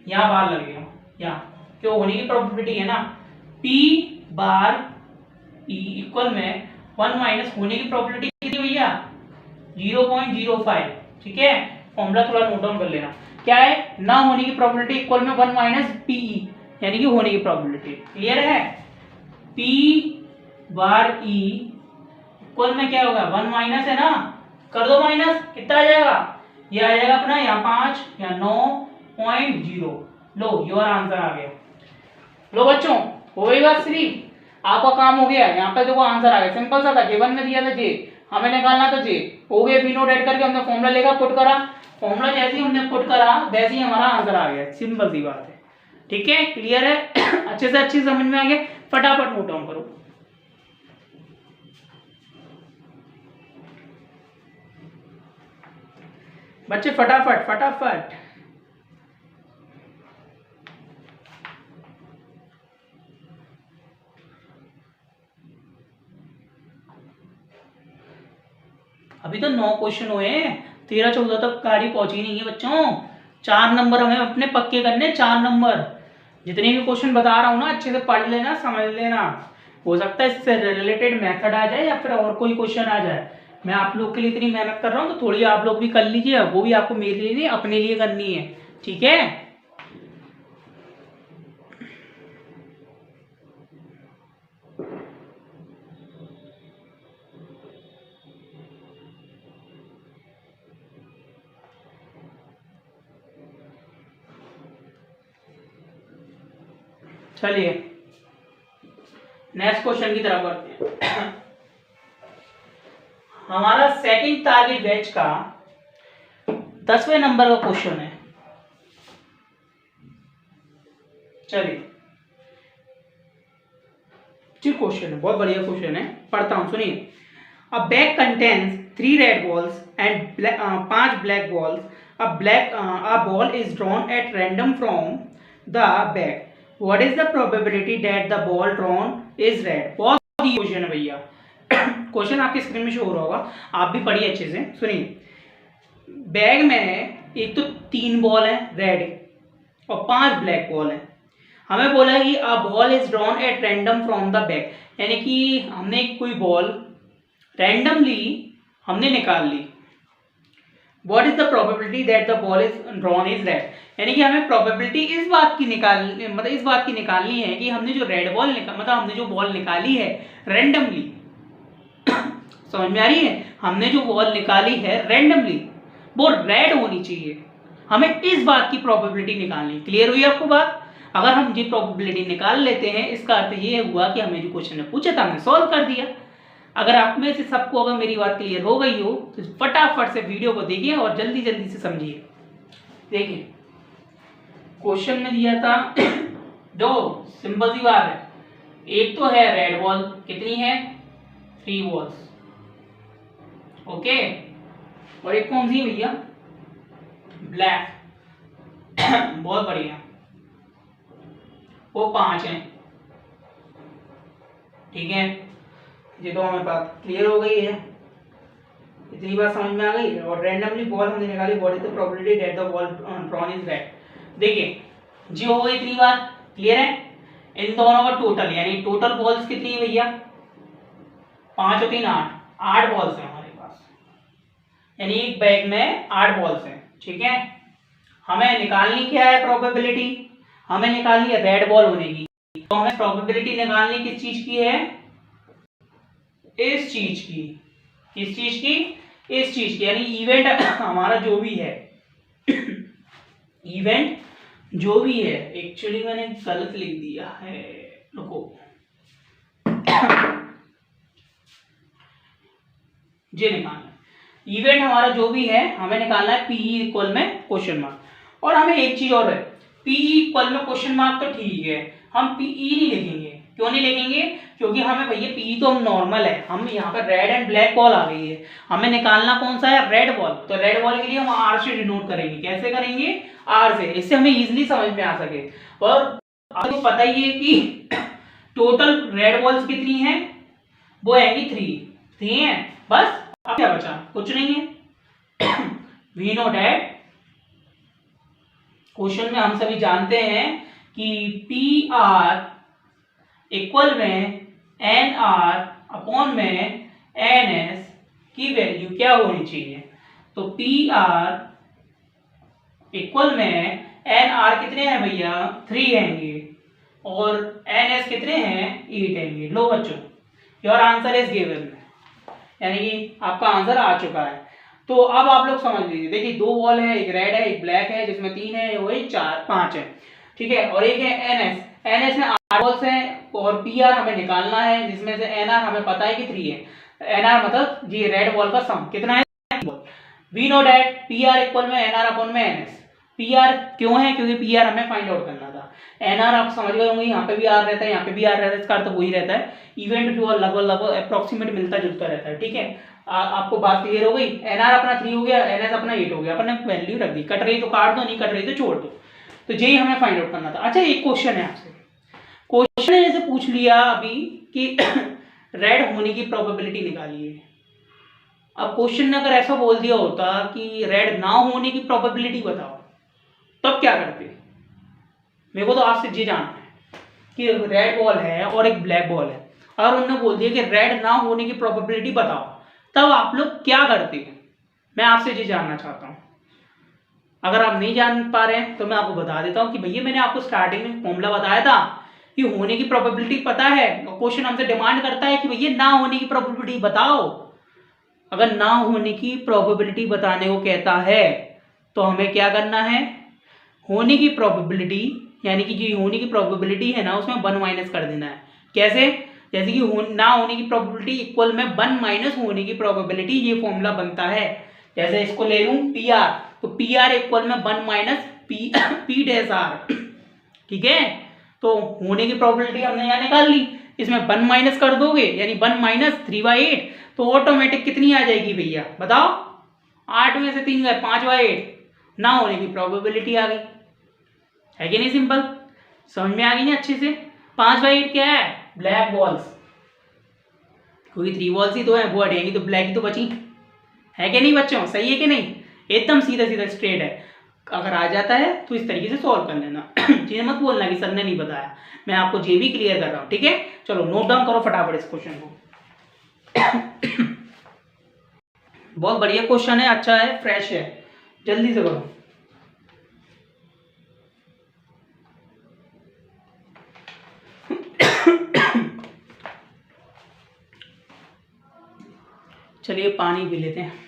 यहाँ बार लगेगा, यहाँ क्यों, होने की प्रोबेबिलिटी है ना। P बार ई इक्वल में 1 माइनस होने की प्रोबेबिलिटी कितनी भैया, 0.05, ठीक है। फॉर्मूला थोड़ा नोट डाउन कर लेना। क्या है, ना होने की प्रोबेबिलिटी इक्वल में 1 माइनस पीई यानी कि होने की प्रोबेबिलिटी। क्लियर है, P बार ई इक्वल में क्या होगा, 1 माइनस है ना, कर दो माइनस, कितना आ जाएगा, ये आ जाएगा अपना यहाँ 5 या 9.0। लो योर आंसर आ गया। लो बच्चों हो गई बात, सिर्फ आपका काम हो गया। यहाँ पे देखो आंसर आ गया, सिंपल सा था, गिवन में दिया था जे, हमें निकालना था जे, हो गया। पी नोट ऐड करके हमने फॉर्मूला लेगा, पुट करा, फॉर्मूला जैसे ही हमने पुट करा वैसे ही हमारा आंसर आ गया। सिंपल सी बात है, ठीक है, क्लियर है। अच्छे से अच्छे समझ में आ गया, फटाफट नोट डाउन करो। बच्चे फटाफट फटाफट। अभी तो 9 क्वेश्चन हुए, 13-14 तक गाड़ी पहुंची नहीं है बच्चों। 4 नंबर हमें अपने पक्के करने, 4 नंबर। जितने भी क्वेश्चन बता रहा हूँ ना अच्छे से पढ़ लेना, समझ लेना। हो सकता है इससे रिलेटेड मेथड आ जाए या फिर और कोई क्वेश्चन आ जाए, मैं आप लोग के लिए इतनी मेहनत कर रहा हूँ तो थोड़ी आप लोग भी कर लीजिए, वो भी आपको मेरे लिए नहीं अपने लिए करनी है, ठीक है। चलिए नेक्स्ट क्वेश्चन की तरफ बढ़ते हैं। हमारा सेकंड टारगेट बैच का 10वें नंबर का क्वेश्चन है। चलिए क्वेश्चन है, बहुत बढ़िया क्वेश्चन है, पढ़ता हूं, सुनिए। अ bag contains 3 red balls and 5 black balls. A ball is drawn at random from the bag. What is the probability that the ball drawn is red. बहुत ही क्वेश्चन है भैया। क्वेश्चन आपकी स्क्रीन में शो हो रहा होगा, आप भी पढ़िए अच्छे से, सुनिए। बैग में एक तो 3 बॉल है रेड और 5 ब्लैक बॉल है। हमें बोला कि a ball is drawn at random from the bag, यानी कि हमने कोई बॉल रैंडमली हमने निकाल ली। What is the probability that the ball is drawn is red, यानी कि हमें प्रोबेबिलिटी इस बात की निकालनी है कि हमने जो रेड बॉल हमने जो बॉल निकाली है रैंडमली, समझ में आ रही है, हमने जो बॉल निकाली है रैंडमली वो रेड होनी चाहिए। हमें इस बात की प्रोबेबिलिटी निकालनी। क्लियर हुई आपको बात। अगर हम ये प्रोबेबिलिटी निकाल लेते हैं, इसका अर्थ ये हुआ कि हमें जो क्वेश्चन ने पूछा था हमने सॉल्व कर दिया। अगर आप में से सबको अगर मेरी बात क्लियर हो गई हो तो फटाफट से वीडियो को देखिए और जल्दी जल्दी से समझिए। देखिए क्वेश्चन में दिया था दो सिंपल सी बात है, एक तो है रेड बॉल, कितनी है 3 बॉल्स, ओके, और एक कौन सी है भैया ब्लैक। बहुत बढ़िया, वो 5 हैं, ठीक है। ये तो हमें बात क्लियर हो गई है, इतनी बात समझ में आ गई। और रैंडमली बॉल हमने निकाली, what is the probability that the ball drawn is red. देखिए जी हो गई, इतनी बात क्लियर है। इन दोनों का टोटल, यानी टोटल बॉल्स कितनी है भैया 5 और 3 8 बॉल्स हैं हमारे पास, यानी एक बैग में 8 बॉल्स हैं, ठीक है। हमें निकालनी क्या है प्रोबेबिलिटी, हमें निकालनी है रेड बॉल होने की। तो हमें प्रोबेबिलिटी निकालनी किस चीज की है, इस चीज की, किस चीज की, इस चीज की, यानी इवेंट हमारा जो भी है इवेंट जो भी है, एक्चुअली मैंने गलत लिख दिया है, रुको ये निकालना इवेंट हमारा जो भी है, हमें निकालना है पी इक्वल में क्वेश्चन मार्क। और हमें एक चीज और है, पी इक्वल में क्वेश्चन मार्क तो ठीक है, हम पीई नहीं लिखेंगे। क्यों नहीं लिखेंगे, क्योंकि हमें भैया पी तो हम नॉर्मल है, हम यहाँ पर रेड एंड ब्लैक बॉल आ गई है, हमें निकालना कौन सा है रेड बॉल। तो रेड बॉल के लिए हम आर से डिनोट करेंगे। कैसे करेंगे, आर से, इससे हमें इजीली समझ में आ सके। और आपको पता ही है कि टोटल रेड बॉल्स कितनी हैं, वो आएंगी 3 हैं बस। अब क्या बचा, कुछ नहीं है। वी नो डैट क्वेश्चन में हम सभी जानते हैं कि पी आर इक्वल में एन आर अपॉन में एन एस की वैल्यू क्या होनी चाहिए। तो पी आर इक्वल में एन आर कितने हैं भैया 3 हैंगे और एन एस कितने हैं 8 हैंगे। लो बच्चों, योर आंसर इज गिवन, यानी कि आपका आंसर आ चुका है। तो अब आप लोग समझ लीजिए। देखिए 2 बॉल है, एक रेड है एक ब्लैक है, जिसमें 3 है, वही 5 है, ठीक है। और एक है एनएस, एनएस में 8 बॉल्स हैं और पीआर हमें निकालना है, जिसमें से एनआर हमें पता है कि 3 है। एनआर मतलब ये रेड बॉल का सम कितना है, we know that PR equal में एनआर अपॉन में एनएस। पीआर क्यों है, क्योंकि पीआर हमें फाइंड आउट करना था। एनआर आप समझ गए होंगे, यहाँ पे भी आर रहता है, यहाँ पे भी आर रहता है, इसका अर्थ वही रहता है, इवेंट जो लगभग अप्रोक्सीमेट मिलता जुलता रहता है, ठीक है। आपको बात क्लियर हो गई। एनआर अपना 3 हो गया, एनएस अपना 8 हो गया, अपने वैल्यू रख दी, कट रही तो काट दो, नहीं कट रही तो छोड़ दो। तो यही हमें फाइंड आउट करना था। अच्छा एक क्वेश्चन है आपसे, क्वेश्चन ने जैसे पूछ लिया अभी कि रेड होने की प्रोबेबिलिटी निकालिए। अब क्वेश्चन ने अगर ऐसा बोल दिया होता कि रेड ना होने की प्रोबेबिलिटी बताओ, तब क्या करते। मेरे को तो आपसे ये जानना है कि रेड बॉल है और एक ब्लैक बॉल है, और उन्होंने बोल दिया कि रेड ना होने की प्रोबेबिलिटी बताओ, तब आप लोग क्या करते हैं, मैं आपसे ये जानना चाहता हूँ। अगर आप नहीं जान पा रहे हैं तो मैं आपको बता देता हूँ कि भैया मैंने आपको स्टार्टिंग में फॉर्मूला बताया था कि होने की प्रोबेबिलिटी पता है, क्वेश्चन हमसे डिमांड करता है कि भैया ना होने की प्रोबेबिलिटी बताओ। अगर ना होने की प्रोबेबिलिटी बताने को कहता है तो हमें क्या करना है, होने की प्रोबेबिलिटी यानी कि जो होने की प्रोबेबिलिटी है ना उसमें 1 माइनस कर देना है। कैसे, जैसे कि ना होने की प्रोबेबिलिटी इक्वल में 1 माइनस होने की प्रोबेबिलिटी, ये फॉर्मूला बनता है। जैसे इसको ले लूं पी आर, तो पी आर इक्वल में 1 माइनस पी डैश आर, ठीक है। तो होने की प्रोबेबिलिटी हमने यहाँ निकाल ली, इसमें 1 माइनस कर दोगे यानी 1 माइनस 3/8, तो ऑटोमेटिक कितनी आ जाएगी भैया बताओ, 8 में से 3 गए 5/8, ना होने की प्रोबेबिलिटी आ गई, है कि नहीं। सिंपल, समझ में आ गई ना अच्छे से। 5/8 क्या है, ब्लैक बॉल्स, क्योंकि 3 बॉल्स ही तो है, वो हटेंगी तो ब्लैक ही तो बची, है कि नहीं बच्चों, सही है कि नहीं, एकदम सीधा सीधा स्ट्रेट है। अगर आ जाता है तो इस तरीके से सॉल्व कर लेना ये मत बोलना कि सर ने नहीं बताया, मैं आपको जे भी क्लियर कर रहा हूँ, ठीक है। चलो नोट डाउन करो फटाफट इस क्वेश्चन को बहुत बढ़िया क्वेश्चन है, अच्छा है, फ्रेश है, जल्दी से करो। चलिए पानी पी लेते हैं।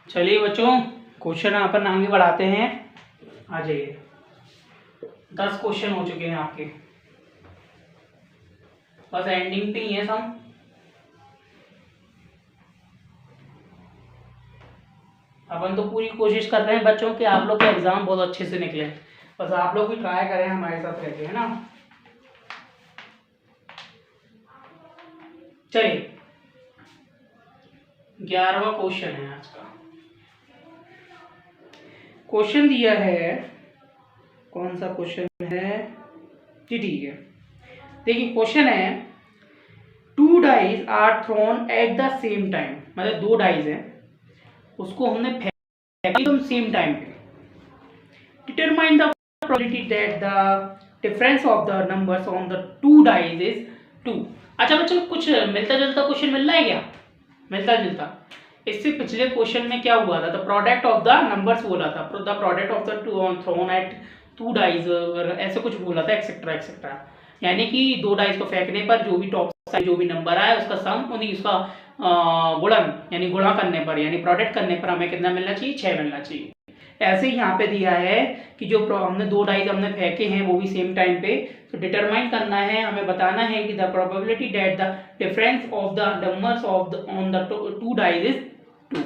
चलिए बच्चों क्वेश्चन अपन आगे बढ़ाते हैं, आ जाइए। 10 क्वेश्चन हो चुके हैं आपके, बस एंडिंग पे ही है सब। अपन तो पूरी कोशिश कर रहे हैं बच्चों कि आप लोग का एग्जाम बहुत अच्छे से निकले, बस आप लोग भी ट्राई करें हमारे साथ रहते, है ना। चलिए 11वां क्वेश्चन है आज का। क्वेश्चन दिया है, कौन सा क्वेश्चन है जी, ठीक है। देखिए क्वेश्चन है, 2 dice are thrown at the same time, मतलब 2 डाइज हैं उसको हमने फेंका एकदम सेम टाइम पे। Determine the probability that the difference of the numbers on the 2 dice is 2। अच्छा बच्चों कुछ मिलता जुलता क्वेश्चन मिल रहा है क्या, मिलता जुलता। इससे पिछले क्वेश्चन में क्या हुआ था, the product of the numbers बोला था, the product of the thrown at 2 dice ऐसे कुछ बोला था, एक्सेट्रा एक्सेट्रा, यानी कि 2 डाइज को फेंकने पर जो भी टॉप साइड जो भी नंबर आया उसका सम उन्हीं उसका गुणन यानी गुणा करने पर यानी प्रोडक्ट करने पर हमें कितना मिलना चाहिए, 6 मिलना चाहिए। ऐसे ही यहाँ पे दिया है कि जो हमने 2 डाइज हमने फेंके हैं वो भी सेम टाइम पे, तो डिटरमाइन करना है, हमें बताना है कि the probability that the difference of the numbers of the on the 2 dice is 2,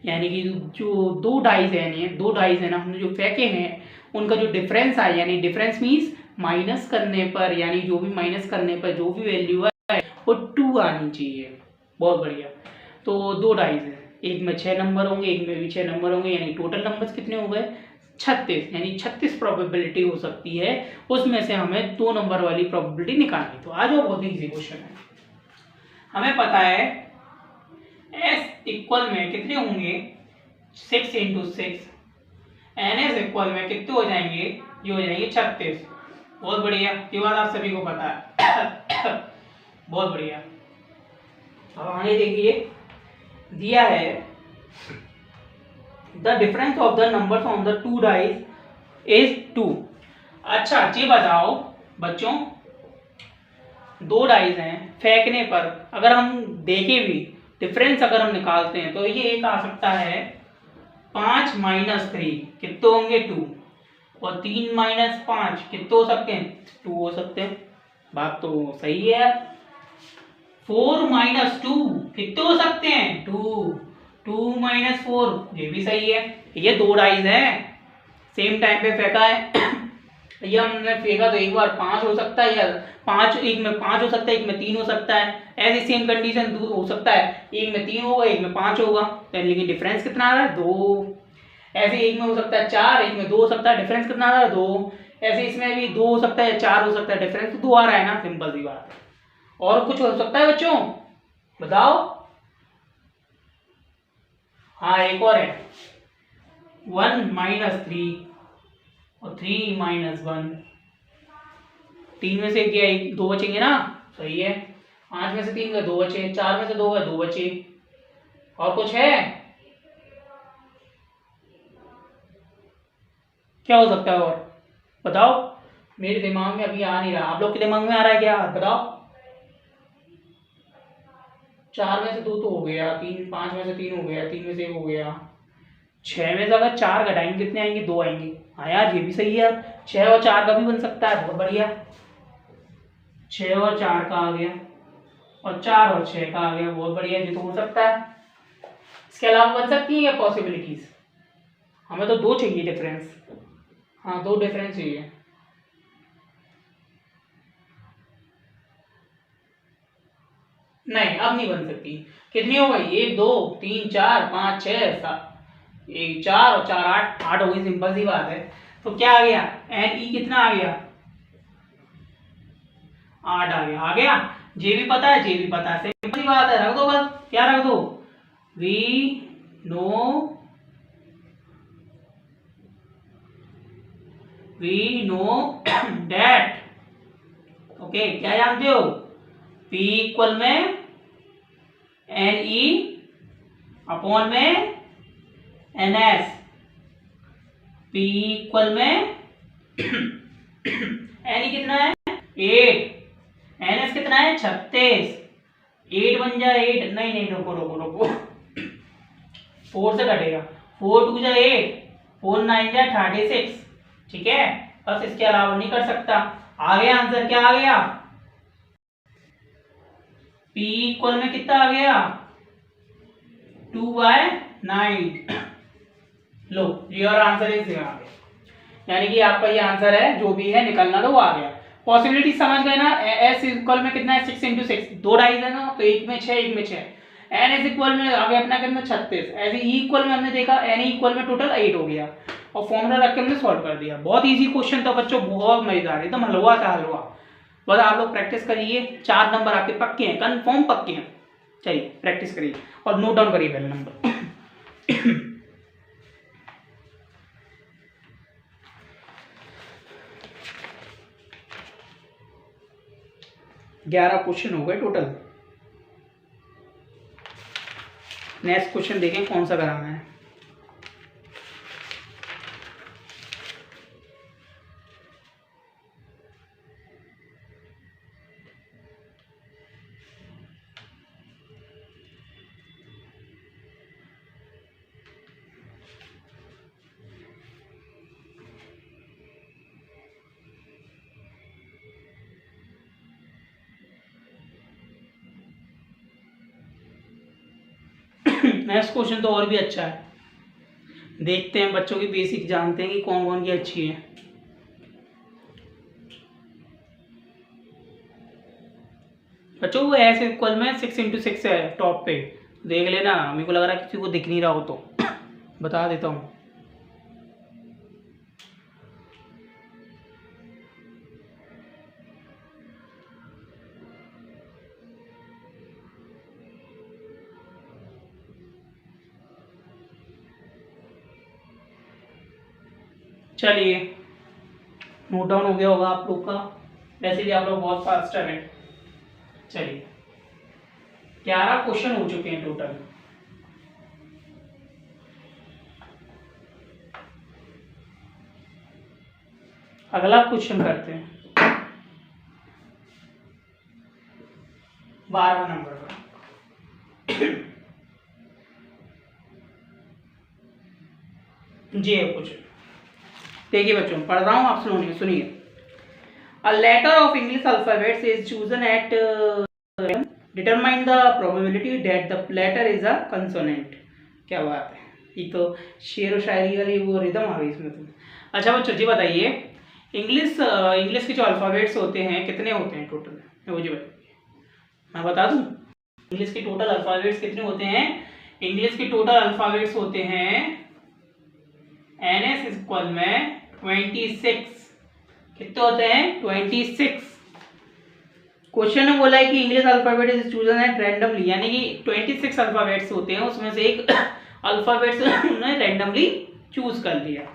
यानी कि जो 2 डाइज है, 2 डाइज है ना हमने जो फेंके हैं उनका जो डिफरेंस आया, यानी डिफरेंस मीन्स माइनस करने पर, यानी जो भी माइनस करने पर जो भी वैल्यू है वो 2 आनी चाहिए। बहुत बढ़िया। तो 2 डाइज है, एक में 6 नंबर होंगे, एक में भी 6 नंबर होंगे, यानी टोटल नंबर्स कितने हो गए 36, यानी 36 प्रोबेबिलिटी हो सकती है, उसमें से हमें 2 नंबर वाली प्रोबेबिलिटी निकालनी। तो आज वो बहुत ईजी क्वेश्चन है। हमें पता है s इक्वल में कितने होंगे 6 × 6, ns इक्वल में कितने हो जाएंगे, ये हो जाएंगे 36। बहुत बढ़िया, ये बात आप सभी को पता है बहुत बढ़िया। अब आगे देखिए, दिया है the difference of the numbers on the 2 dice is 2, अच्छा ये बताओ बच्चों, दो डाइस हैं, फेंकने पर अगर हम देखें भी डिफरेंस अगर हम निकालते हैं तो ये एक आ सकता है 5 माइनस 3, कितने होंगे 2, और 3 माइनस 5 कितने हो सकते हैं 2 हो सकते हैं। बात तो सही है। 4 माइनस 2 कितने हो सकते हैं 2, 2 माइनस 4 ये भी सही है। ये दो डाइस हैं, सेम टाइम पे फेंका है। ये हमने फेंका तो एक बार 5 हो सकता है, या 5 एक में 5 हो सकता है, एक में 3 हो सकता है। ऐसी सेम कंडीशन दूर हो सकता है, एक में 3 होगा एक में 5 होगा, लेकिन डिफरेंस कितना आ रहा है 2। ऐसे एक में हो सकता है 4, एक में 2 हो सकता है, डिफरेंस कितना आ रहा है 2। ऐसे इसमें भी 2 हो सकता है 4 हो सकता है, डिफरेंस तो 2 आ रहा है ना, सिंपल सी बात है। और कुछ हो सकता है बच्चों, बताओ। हाँ एक और है, 1 माइनस 3 और 3 माइनस 1, 3 में से गया एक 2 बचेंगे ना, सही है। 5 में से 3 गए 2 बचे, 4 में से 2 गए 2 बचे। और कुछ है, क्या हो सकता है और बताओ। मेरे दिमाग में अभी आ नहीं रहा, आप लोग के दिमाग में आ रहा है क्या, बताओ। 4 में से 2 तो हो गया, 3 5 में से 3 हो गया, 3 में से 1 हो गया। 6 में से अगर 4 घटाएंगे कितने आएंगे 2 आएंगे। हाँ यार ये भी सही है, 6 और 4 का भी बन सकता है, बहुत बढ़िया। 6 और 4 का आ गया, और 4 और 6 का आ गया, बहुत बढ़िया, ये तो हो सकता है। इसके अलावा बन सकती है क्या पॉसिबिलिटीज, हमें तो 2 चाहिए डिफरेंस। हाँ 2 डिफरेंस चाहिए। नहीं अब नहीं बन सकती। कितनी हो गई 1 2 3 4 5 6 7, 1 4 और 4 8, 8 हो गई, सिंपल सी बात है। तो क्या आ गया एन ई कितना आ गया 8 आ गया। जे भी पता है, जे भी पता है, सिंपल सी बात है, रख दो बस। क्या रख दो, we know, we know that. Okay क्या जानते हो, P इक्वल में एन ई अपॉन में एन एस। P इक्वल में एन ई कितना है 8, एन एस कितना है 36। 8 बन जाए 8, नहीं नहीं रुको रुको रुको, 4 से कटेगा, 4 2 जा 8, 4 9 जा 36, ठीक है। बस इसके अलावा नहीं कर सकता। आ गया आंसर, क्या आ गया P इक्वल में कितना आ गया 2/9। लो योर आंसर इज आ गया, यानी कि आपका ये आंसर है, जो भी है निकलना तो वो आ गया। पॉसिबिलिटी समझ गए ना। एस इक्वल में कितना है 6 × 6, 2 डाइस है ना, तो एक में 6 एक में 6। एन एस इक्वल में आ गया अपना कितना 36। ऐसे ई इक्वल में हमने देखा एन इक्वल में टोटल 8 हो गया, और फॉर्मूला रख के हमने सॉल्व कर दिया। बहुत इजी क्वेश्चन था बच्चों, बहुत मजेदार, एकदम हलवा था हलवा। बस आप लोग प्रैक्टिस करिए, 4 नंबर आपके पक्के हैं, कंफर्म पक्के हैं। चलिए प्रैक्टिस करिए और नोट डाउन करिए पहले नंबर। 11 क्वेश्चन हो गए टोटल। नेक्स्ट क्वेश्चन देखें कौन सा कराना है। नेक्स्ट क्वेश्चन तो और भी अच्छा है, देखते हैं बच्चों की बेसिक जानते हैं कि कौन कौन की अच्छी है। बच्चों वो एस इक्वल में 6 × 6 है टॉप पे, देख लेना, मेरे को लग रहा है किसी को दिख नहीं रहा हो तो बता देता हूँ। चलिए नोट डाउन हो गया होगा आप लोग का, वैसे भी आप लोग बहुत फास्ट है। चलिए 11 क्वेश्चन हो चुके हैं टोटल। अगला क्वेश्चन करते हैं 12वां नंबर पर। जी कुछ देखिए बच्चों, पढ़ रहा हूँ, आप सुनिए। A letter of English alphabet is chosen at determine the probability that the letter is a consonant। क्या बात है, ये तो शेर व शायरी वाली वो रिदम आ गई इसमें तो। अच्छा बच्चों जी बताइए, इंग्लिश के जो अल्फ़ाबेट्स होते हैं कितने होते हैं टोटल, मुझे बताइए, मैं बता दूं। इंग्लिश के टोटल अल्फ़ाबेट्स कितने होते हैं? इंग्लिश के टोटल अल्फ़ाबेट्स होते हैं NS इक्वल में 26। कितने होते हैं? 26। क्वेश्चन में बोला है कि English alphabet is chosen at randomly, यानी कि 26 अल्फाबेट्स होते हैं, उसमें से एक अल्फाबेट्स उन्होंने रैंडमली चूज कर लिया।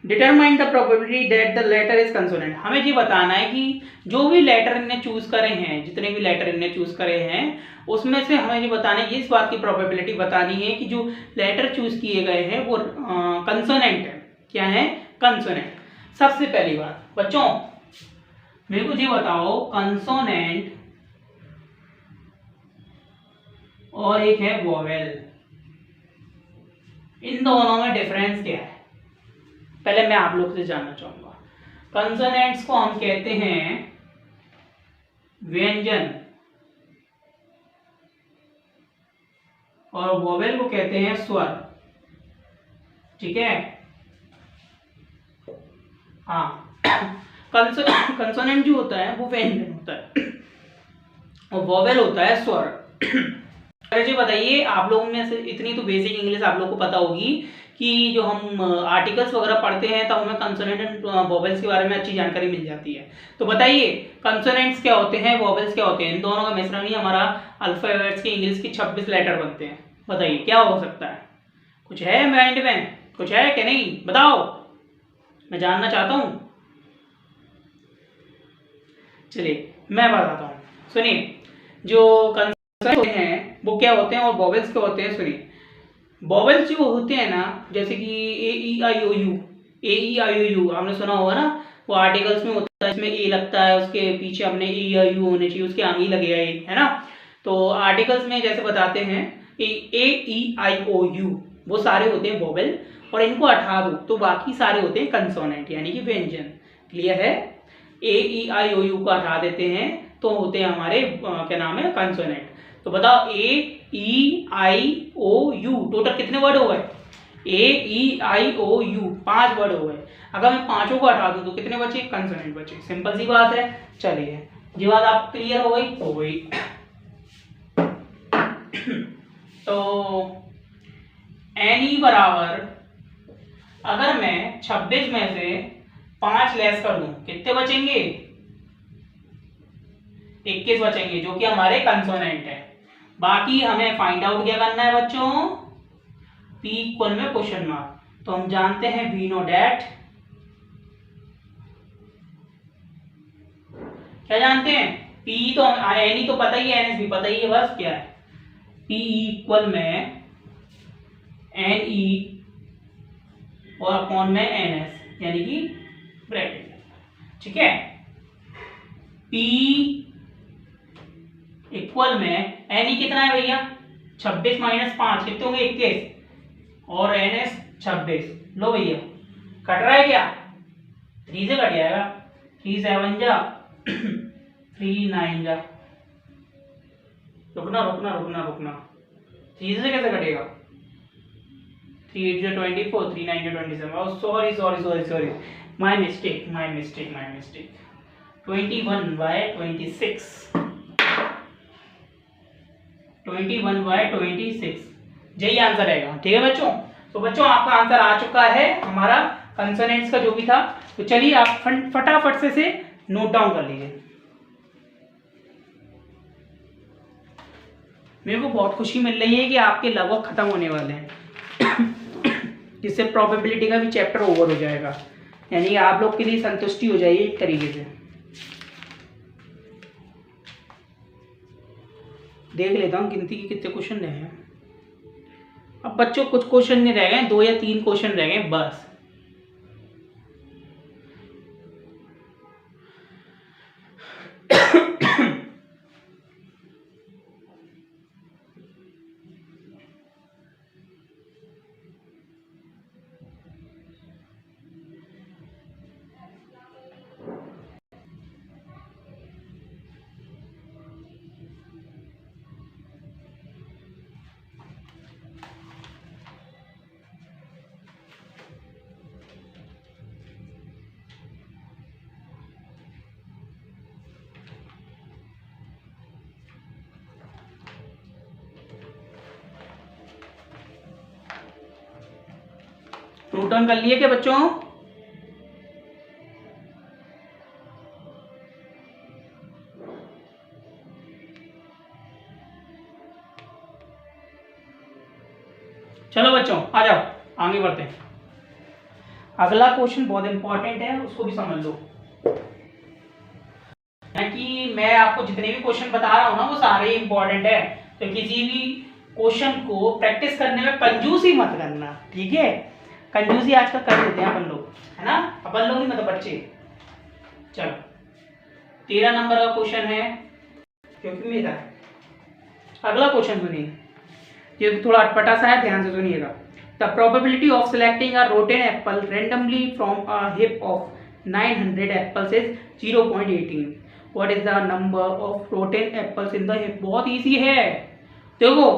Determine the probability that the letter is consonant. हमें ये बताना है कि जो भी लेटर इन्हें चूज करे हैं, जितने भी लेटर इन्हें चूज करे हैं, उसमें से हमें ये बताना है, इस बात की प्रोबेबिलिटी बतानी है कि जो लेटर चूज किए गए हैं वो कंसोनेंट है। क्या है? कंसोनेंट। सबसे पहली बात बच्चों मेरे को ये बताओ, कंसोनेंट और एक है वोवेल, इन दोनों में डिफरेंस क्या है? पहले मैं आप लोग से जानना चाहूंगा। कंसोनेंट्स को हम कहते हैं व्यंजन और वोवेल को कहते हैं स्वर। ठीक है? हाँ, कंसोनेंट जो होता है वो व्यंजन होता है और वोवेल होता है स्वर। अरे जी बताइए, आप लोगों में से इतनी तो बेसिक इंग्लिश आप लोगों को पता होगी कि जो हम आर्टिकल्स वगैरह पढ़ते हैं तब हमें कंसोनेंट एंड वोवेल्स के बारे में अच्छी जानकारी मिल जाती है। तो बताइए कंसोनेंट्स क्या होते हैं, वोवेल्स क्या होते हैं? इन दोनों का मिश्रण ही हमारा अल्फाबेट्स के इंग्लिश के 26 लेटर बनते हैं। बताइए क्या हो सकता है? कुछ है माइंड में? कुछ है कि नहीं? बताओ, मैं जानना चाहता हूँ। चलिए मैं बताता हूँ, सुनिए। जो कंसोनेंट हैं वो क्या होते हैं और वोवेल्स क्या होते हैं, सुनिए। वोवेल्स जो होते हैं ना, जैसे कि ए ई आई ओ यू आपने सुना होगा ना, वो आर्टिकल्स में होता है, इसमें ए लगता है, उसके पीछे अपने E-I-U होने चाहिए, उसके आगे लगेगा ए, है ना। तो आर्टिकल्स में जैसे बताते हैं A-E-I-O-U, वो सारे होते हैं वोवेल, और इनको हटा दो तो बाकी सारे होते हैं कंसोनेंट, यानी कि व्यंजन। क्लियर है? A-E-I-O-U को हटा देते हैं तो होते हैं हमारे क्या नाम है, कंसोनेंट। तो बताओ A-E-I-O-U टोटल कितने वर्ड हो गए? A-E-I-O-U 5 वर्ड हो गए। अगर मैं पांचों को हटा दूं तो कितने बचे? कंसोनेंट बचे। सिंपल सी बात है। चलिए ये बात आप क्लियर हो गई? हो गई। तो NE बराबर, अगर मैं 26 में से 5 लेस कर दूं कितने बचेंगे? 21 बचेंगे, जो कि हमारे कंसोनेंट है। बाकी हमें फाइंड आउट क्या करना है बच्चों? P इक्वल में क्वेश्चन मार्क। तो हम जानते हैं वी नो डैट, क्या जानते हैं? P तो NE तो पता ही है, NS भी पता ही है, बस क्या है P इक्वल में NE और अपॉन में NS, यानी कि ब्रैकेट। ठीक है? P इक्वल में NE कितना है भैया? 26 माइनस 5 कितने होंगे? 21, और NS 26। लो भैया, कट रहा है क्या? 3 से कट जाएगा। 3 7 जा 3 9 जा, रुकना रुकना रुकना रुकना, 3 से कैसे कटेगा? 3 8 जा 24, 3 9 जा 27। Sorry sorry sorry sorry, my mistake my mistake my mistake. 21/26, 21/26 यही आंसर रहेगा। ठीक है बच्चों? तो बच्चों आपका आंसर आ चुका है हमारा कंसोनेंट्स का जो भी था। तो चलिए आप फटाफट से नोट डाउन कर लीजिए। मेरे को बहुत खुशी मिल रही है कि आपके लगभग खत्म होने वाले हैं जिससे प्रोबेबिलिटी का भी चैप्टर ओवर हो जाएगा, यानी आप लोग के लिए संतुष्टि हो जाएगी एक तरीके से। देख लेता हूँ गिनती के कितने क्वेश्चन रहे हैं। अब बच्चों कुछ क्वेश्चन नहीं रह गए, 2 या 3 क्वेश्चन रह गए बस। नोट डाउन कर लिए क्या बच्चों? चलो बच्चों आ जाओ, आगे बढ़ते हैं। अगला क्वेश्चन बहुत इंपॉर्टेंट है, उसको भी समझ लो। कि मैं आपको जितने भी क्वेश्चन बता रहा हूं ना वो सारे इंपॉर्टेंट है, तो किसी भी क्वेश्चन को प्रैक्टिस करने में कंजूसी मत करना, ठीक है? कंजूसी आजकल कर देते हैं अपन लोग, है ना? अपन लोग नहीं मतलब बच्चे। चलो 13 नंबर का क्वेश्चन है, क्योंकि मेरा अगला क्वेश्चन सुनिए, ये थोड़ा अटपटा सा है, ध्यान से सुनिएगा। The probability of selecting a rotten Apple randomly from a hip of 900 apples is 0.18। What is the number of rotten apples in the hip? बहुत इजी है। देखो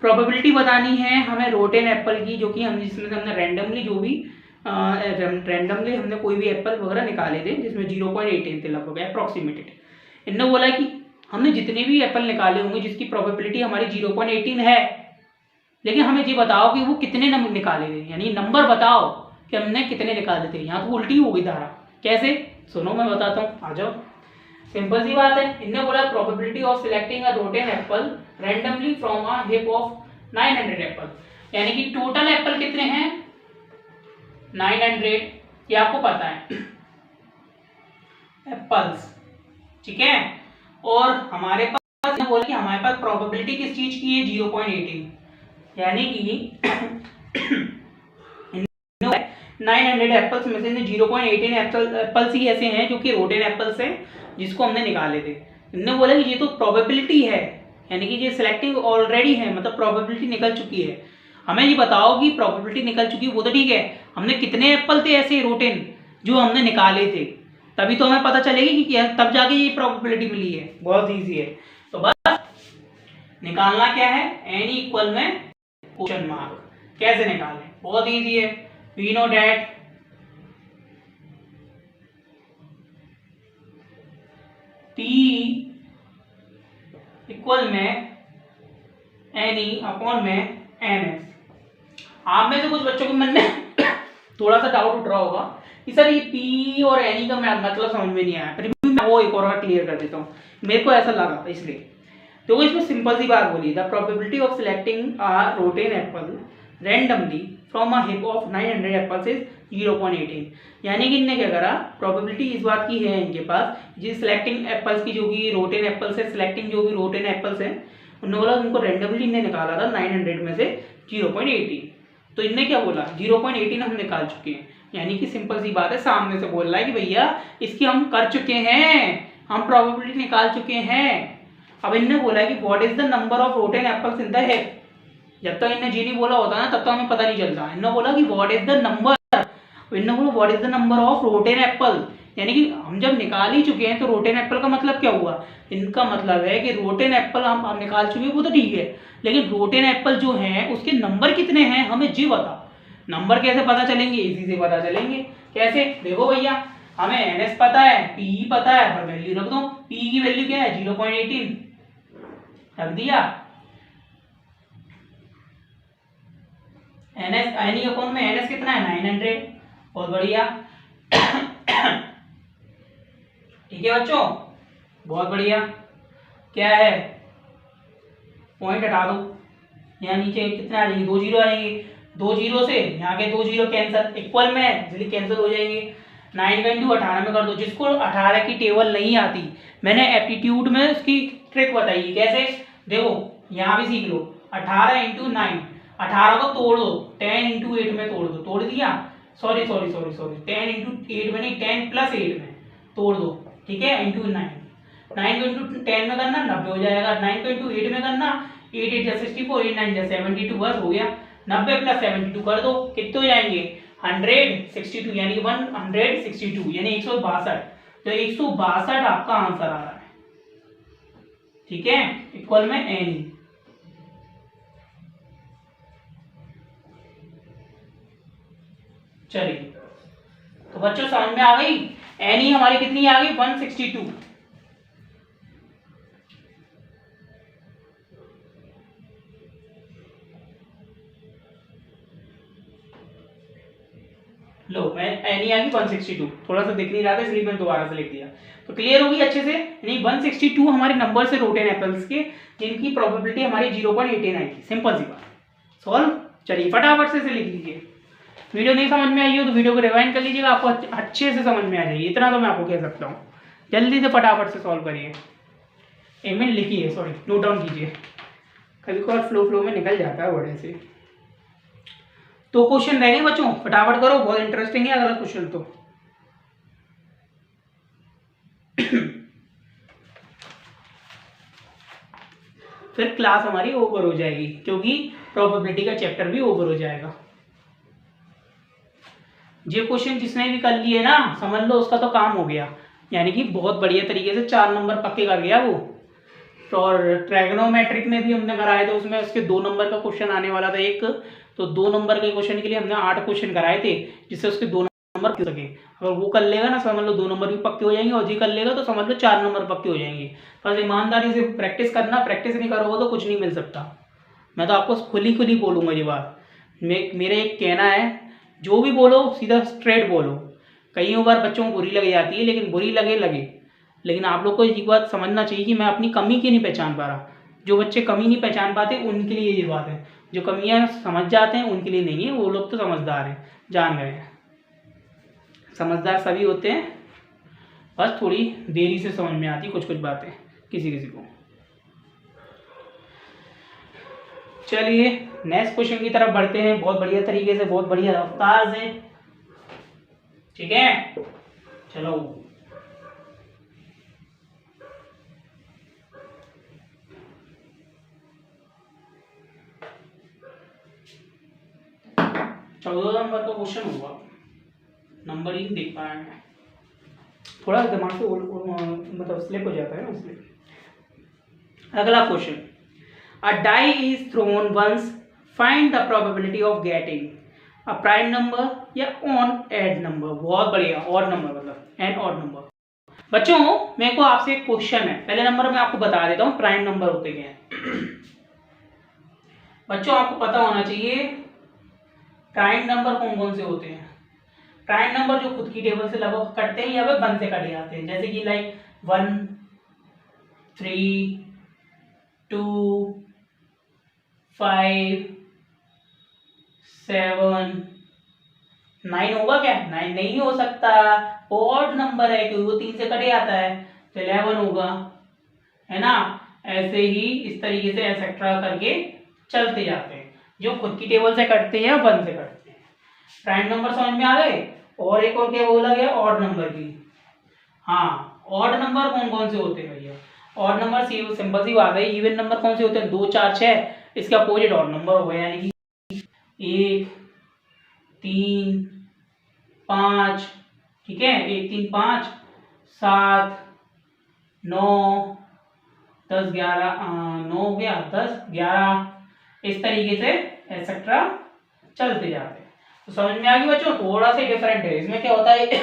प्रोबेबिलिटी बतानी है हमें रोटेन एप्पल की, जो कि हम जिसमें हमने रैंडमली जो भी रैंडमली हमने कोई भी एप्पल वगैरह निकाले थे, जिसमें 0.18 थे लगभग अप्रोक्सीमेटेड। इन्होंने बोला कि हमने जितने भी एप्पल निकाले होंगे जिसकी प्रोबेबिलिटी हमारी 0.18 है, लेकिन हमें ये बताओ कि वो कितने नंबर निकाले थे, यानी नंबर बताओ कि हमने कितने निकाले थे। यहाँ तो उल्टी हो गई धारा। कैसे? सुनो मैं बताता हूँ, आ जाओ। सिंपल सी बात है, इन्होंने बोला probability of selecting a rotten Apple randomly from a hip of 900 Apple, यानी कि टोटल एप्पल कितने हैं? 900, ये आपको पता है एप्पल्स, ठीक है? और हमारे पास बोला कि हमारे पास प्रोबेबिलिटी किस चीज की है? 0.18, यानी कि 900 एप्पल्स में से 0.18 एप्पल्स ही ऐसे हैं जो कि रोटेन एप्पल्स हैं, जिसको हमने निकाले थे। इन्होंने बोला कि ये तो प्रोबेबिलिटी है, यानी कि ये सिलेक्टिंग ऑलरेडी है, मतलब प्रोबेबिलिटी निकल चुकी है। हमें ये बताओ कि प्रोबेबिलिटी निकल चुकी है वो तो ठीक है, हमने कितने एप्पल थे ऐसे रोटेन जो हमने निकाले थे, तभी तो हमें पता चलेगी कि तब जाके ये प्रोबेबिलिटी मिली है। बहुत ईजी है, तो बस निकालना क्या है? एन इक्वल में क्वेश्चन मार्क। कैसे निकालें? बहुत ईजी है। We know that P equal में एन ई अपॉन में एन एस। आप में से कुछ बच्चों के मन में थोड़ा सा डाउट उठ रहा होगा कि सर ये P और एन ई का मतलब समझ में नहीं आया, फिर भी मैं वो एक और बार क्लियर कर देता हूँ, मेरे को ऐसा लगा इसलिए। तो इसमें सिंपल सी बात बोली, the probability of selecting a rotten Apple randomly from a hip of 900 apples is 0.18, यानी कि इनने क्या करा, प्रोबेबिलिटी इस बात की है इनके पास, जिस सिलेक्टिंग एप्पल्स की जो कि रोटेन एप्पल्स है, सिलेक्टिंग जो भी रोटेन एप्पल्स हैं, उन्होंने बोला उनको रैंडमली इनने निकाला था 900 में से 0.18। तो इनने क्या बोला? 0.18 हम निकाल चुके हैं, यानी कि सिंपल सी बात है, सामने से बोल रहा है कि भैया इसकी हम कर चुके हैं, हम प्रोबेबिलिटी निकाल चुके हैं। अब इनने बोला कि what is the number of rotten apples in the hip. जब तक इनने जी नहीं बोला होता ना तब तक हमें पता नहीं चलता। इन्होंने बोला कि व्हाट इज द नंबर, इन्होंने बोला what is the number of rotten Apple, यानी कि हम जब निकाल ही चुके हैं तो रोटेन एप्पल का मतलब क्या हुआ? इनका मतलब है कि रोटेन एप्पल हम निकाल चुके हैं वो तो ठीक है, लेकिन रोटेन एप्पल जो हैं उसके नंबर कितने हैं हमें जी बता। नंबर कैसे पता चलेंगे? इसी से पता चलेंगे। कैसे? देखो भैया, हमें एन एस पता है, पी पता है, और वैल्यू रख दो। पी की वैल्यू क्या है? 0.18 रख दिया। N S N E upon में एन एस कितना है? 900। बहुत बढ़िया, ठीक है बच्चों, बहुत बढ़िया। क्या है? पॉइंट हटा दो, यहाँ नीचे कितना आ जाएंगे? 2 जीरो आएंगे, 2 जीरो से यहाँ के 2 जीरो कैंसिल, इक्वल में जल्दी कैंसिल हो जाएंगे। 9 का इंटू 18 में कर दो। जिसको 18 की टेबल नहीं आती, मैंने एप्टीट्यूड में उसकी ट्रिक बताई। कैसे? देखो यहाँ भी सीख लो। 18 इंटू 9, 18 को तोड़ दो, 10 इंटू 8 में तोड़ दो। तोड़ दिया? सॉरी 10 इंटू 8 में नहीं, 10 प्लस 8 में तोड़ दो, ठीक है? इंटू 9, 9 को इंटू 10 में करना 90 हो जाएगा। 9 को इंटू 8 में करना 8 8 जा 64, 8 9 जा 72, बस हो गया। 90 प्लस 72 कर दो, कितने हो जाएंगे? 162, यानी 162, यानी 162। तो 162 आपका आंसर आ रहा है, ठीक है? इक्वल में एन। चलिए, तो बच्चों समझ में आ गई? एन ई हमारी कितनी आ गई? 162। लो मैं एनी आ गई 162, थोड़ा सा दिख नहीं रहा था इसलिए मैंने दोबारा से लिख दिया। तो क्लियर होगी अच्छे से, यानी 162 हमारे नंबर से रूट एन एप्पल्स के जिनकी प्रोबेबिलिटी हमारी 0.18 आएगी। सिंपल सी बात, सॉल्व। चलिए फटाफट से लिख लीजिए। वीडियो नहीं समझ में आई हो तो वीडियो को रिवाइंड कर लीजिएगा, आपको अच्छे से समझ में आ जाएगी, इतना तो मैं आपको कह सकता हूँ। जल्दी से फटाफट से सॉल्व करिए। एक मिनट लिखिए, सॉरी नोट डाउन कीजिए, कभी कभार फ्लो में निकल जाता है वर्ड ऐसे। तो क्वेश्चन रह गए बच्चों, फटाफट करो, बहुत इंटरेस्टिंग है अगला क्वेश्चन तो। फिर क्लास हमारी ओवर हो जाएगी क्योंकि प्रोबेबिलिटी का चैप्टर भी ओवर हो जाएगा। ये क्वेश्चन जिसने भी कर लिए ना, समझ लो उसका तो काम हो गया, यानी कि बहुत बढ़िया तरीके से 4 नंबर पक्के कर गया वो। और ट्रैगोनोमेट्रिक में भी हमने कराए थे, उसमें उसके 2 नंबर का क्वेश्चन आने वाला था एक, तो 2 नंबर के क्वेश्चन के लिए हमने 8 क्वेश्चन कराए थे जिससे उसके 2 नंबर क्यों सके। अगर वो कर लेगा ना, समझ लो 2 नंबर भी पक्के हो जाएंगे, और जी कर लेगा तो समझ लो 4 नंबर पक्के हो जाएंगे। बस ईमानदारी से प्रैक्टिस करना, प्रैक्टिस नहीं करोगे तो कुछ नहीं मिल सकता। मैं तो आपको खुली बोलूँगा ये बात। मेरा एक कहना है, जो भी बोलो सीधा स्ट्रेट बोलो। कई बार बच्चों को बुरी लग जाती है, लेकिन बुरी लगे, लेकिन आप लोग को एक बात समझना चाहिए कि मैं अपनी कमी क्यों नहीं पहचान पा रहा। जो बच्चे कमी नहीं पहचान पाते उनके लिए ये बात है, जो कमियां समझ जाते हैं उनके लिए नहीं है, वो लोग तो समझदार हैं, जान गए हैं। समझदार सभी होते हैं, बस थोड़ी देरी से समझ में आती कुछ बातें किसी को। चलिए नेक्स्ट क्वेश्चन की तरफ बढ़ते हैं, बहुत बढ़िया तरीके से, बहुत बढ़िया रफ्तार से, ठीक है। चलो चौदह नंबर का क्वेश्चन होगा, नंबर ही देख पाया मैं, थोड़ा दिमाग से मतलब स्लिप हो जाता है ना इसलिए। अगला question, a die is thrown once, find the probability of getting a prime number या ऑन एड नंबर। बहुत बढ़िया, ऑड नंबर मतलब एन ऑड नंबर। बच्चों मेरे को आपसे एक क्वेश्चन है, पहले नंबर में आपको बता देता हूँ प्राइम नंबर होते क्या हैं। बच्चों आपको पता होना चाहिए प्राइम नंबर कौन कौन से होते हैं। प्राइम नंबर जो खुद की टेबल से लगभग कटते हैं या वे 1 से कटे जाते हैं, जैसे कि लाइक 1, 3, 2, 5, 7, 9 होगा क्या? 9 नहीं हो सकता, ऑड नंबर है क्योंकि वो 3 से कटे जाता है, तो 11 होगा, है ना। ऐसे ही इस तरीके से एक्सेट्रा करके चलते जाते हैं, जो खुद की टेबल से कटते हैं या 1 से कटते हैं। प्राइम नंबर समझ में आ गए। और एक और क्या बोला गया, ऑड नंबर की। हाँ, ऑड नंबर कौन कौन से होते हैं भैया? ऑड नंबर सिंपल सी बात है, इवन नंबर कौन से होते हैं? 2, 4, 6, इसके अपोजिट ऑड नंबर हो गए, यानी कि 1, 3, 5, ठीक है, 1, 3, 5, 7, 9, 10, 11, 9 हो गया, 10, 11, इस तरीके से एक्सेट्रा चलते जाते हैं। तो समझ में आ गई बच्चों, थोड़ा सा डिफरेंट है। इसमें क्या होता है,